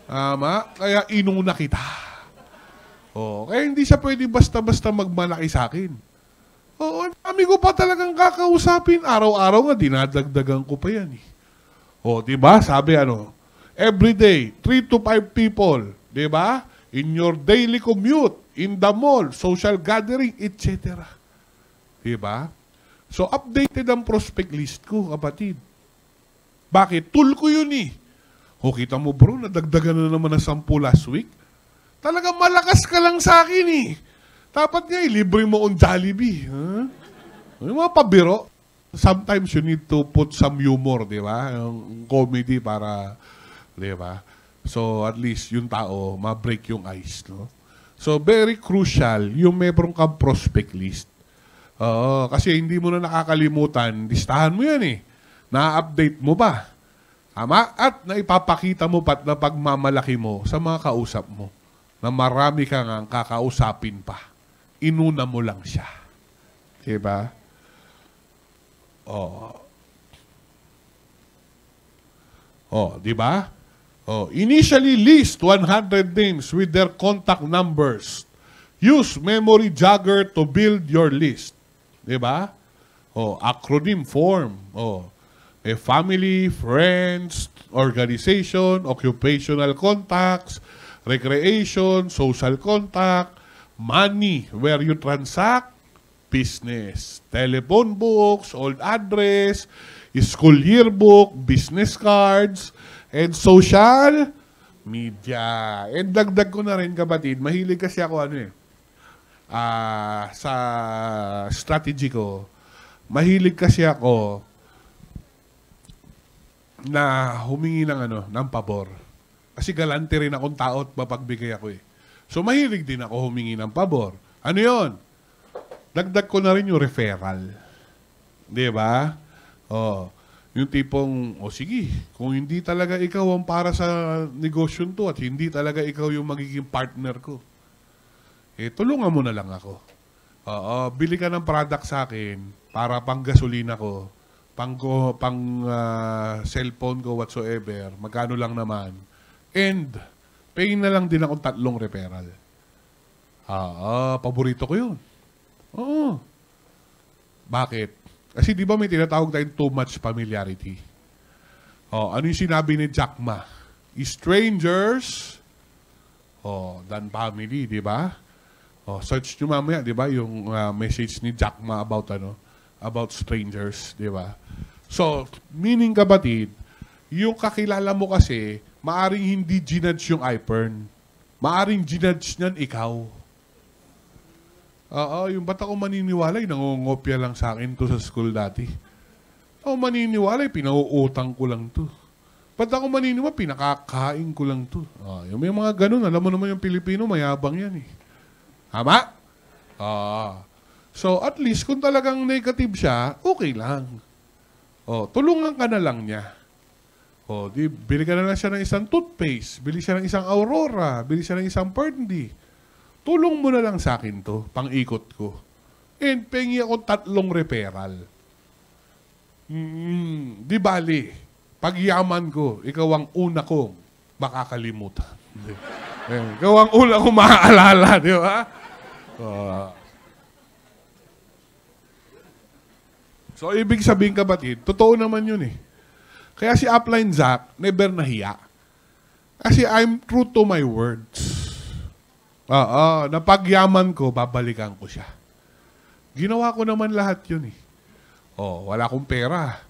Speaker 2: Tama? Kaya inuna kita. Kaya hindi siya pwede basta-basta magmalaki sa akin. Ang dami ko pa talagang kakausapin. Araw-araw nga, dinadagdagan ko pa yan. Diba? Sabi every day, 3 to 5 people. Diba? In your daily commute, in the mall, social gathering, etc. Diba? So, updated ang prospect list ko, kapatid. Bakit? Tool ko yun eh. Kita mo bro, nadagdagan na naman ng 10 last week. Talagang malakas ka lang sa akin eh. Dapat nga libre mo ang Jollibee. Huh? Yung mga pabiro. Sometimes you need to put some humor, di ba? Yung comedy para, di ba? So at least yung tao, ma-break yung ice, no? So very crucial yung meron kang prospect list. Kasi hindi mo na nakakalimutan, listahan mo yan eh. Na-update mo ba? Tama? At naipapakita mo pat na pagmamalaki mo sa mga kausap mo na marami kang ang kakausapin pa. Inuna mo lang siya. Diba? Diba? Initially list 100 names with their contact numbers. Use memory jogger to build your list. Diba? Acronym form. Family, friends, organization, occupational contacts, recreation, social contact, money, where you transact, business, telephone books, old address, school yearbook, business cards, and social media. And dagdag ko na rin, kapatid, mahilig kasi ako sa strategy ko, mahilig kasi ako na humingi ng pabor. Kasi galante rin akong tao at mapagbigay ako eh. So mahilig din ako humingi ng pabor. Ano yon? Dagdag ko na rin yung referral. Di ba? Yung tipong, sige, kung hindi talaga ikaw ang para sa negosyo to at hindi talaga ikaw yung magiging partner ko, tulungan mo na lang ako. Bili ka ng product sa akin para pang gasolina ko, pang cellphone ko, whatsoever, magkano lang naman. And, pay na lang din akong 3 referral. Paborito ko yun. Oo. Bakit? Kasi di ba may tinatawag tayong too much familiarity? Ano yung sinabi ni Jack Ma? Strangers than family, di ba? Search nyo mamaya, di ba? Yung message ni Jack Ma about strangers, di ba? So, meaning kapatid, yung kakilala mo kasi, maaring hindi ginudge yung iPern. Maaring ginudge niyan ikaw. Yung ba't ako maniniwala, nangungopya lang sa akin to sa school dati. Maniniwala, pinauutang ko lang to. Ba't ako maniniwala, pinakakain ko lang to. Yung may mga ganun, alam mo naman yung Pilipino, mayabang yan eh. Tama? So, at least, kung talagang negative siya, okay lang. Tulungan ka na lang niya. Bili ka na lang siya ng isang toothpaste, bili siya ng isang Aurora, bili siya ng isang Perndy. Tulong mo na lang sa akin to, pang-ikot ko. And pengi ako 3 referral. Di bali, pagyaman ko, ikaw ang una kong makakalimutan. Ikaw ang una kong maaalala, di ba? So, ibig sabihin kapatid, totoo naman yun eh. Kaya si Upline Zach, never nahiya. Kasi I'm true to my words. Napagyaman ko, babalikan ko siya. Ginawa ko naman lahat yun eh. Wala akong pera.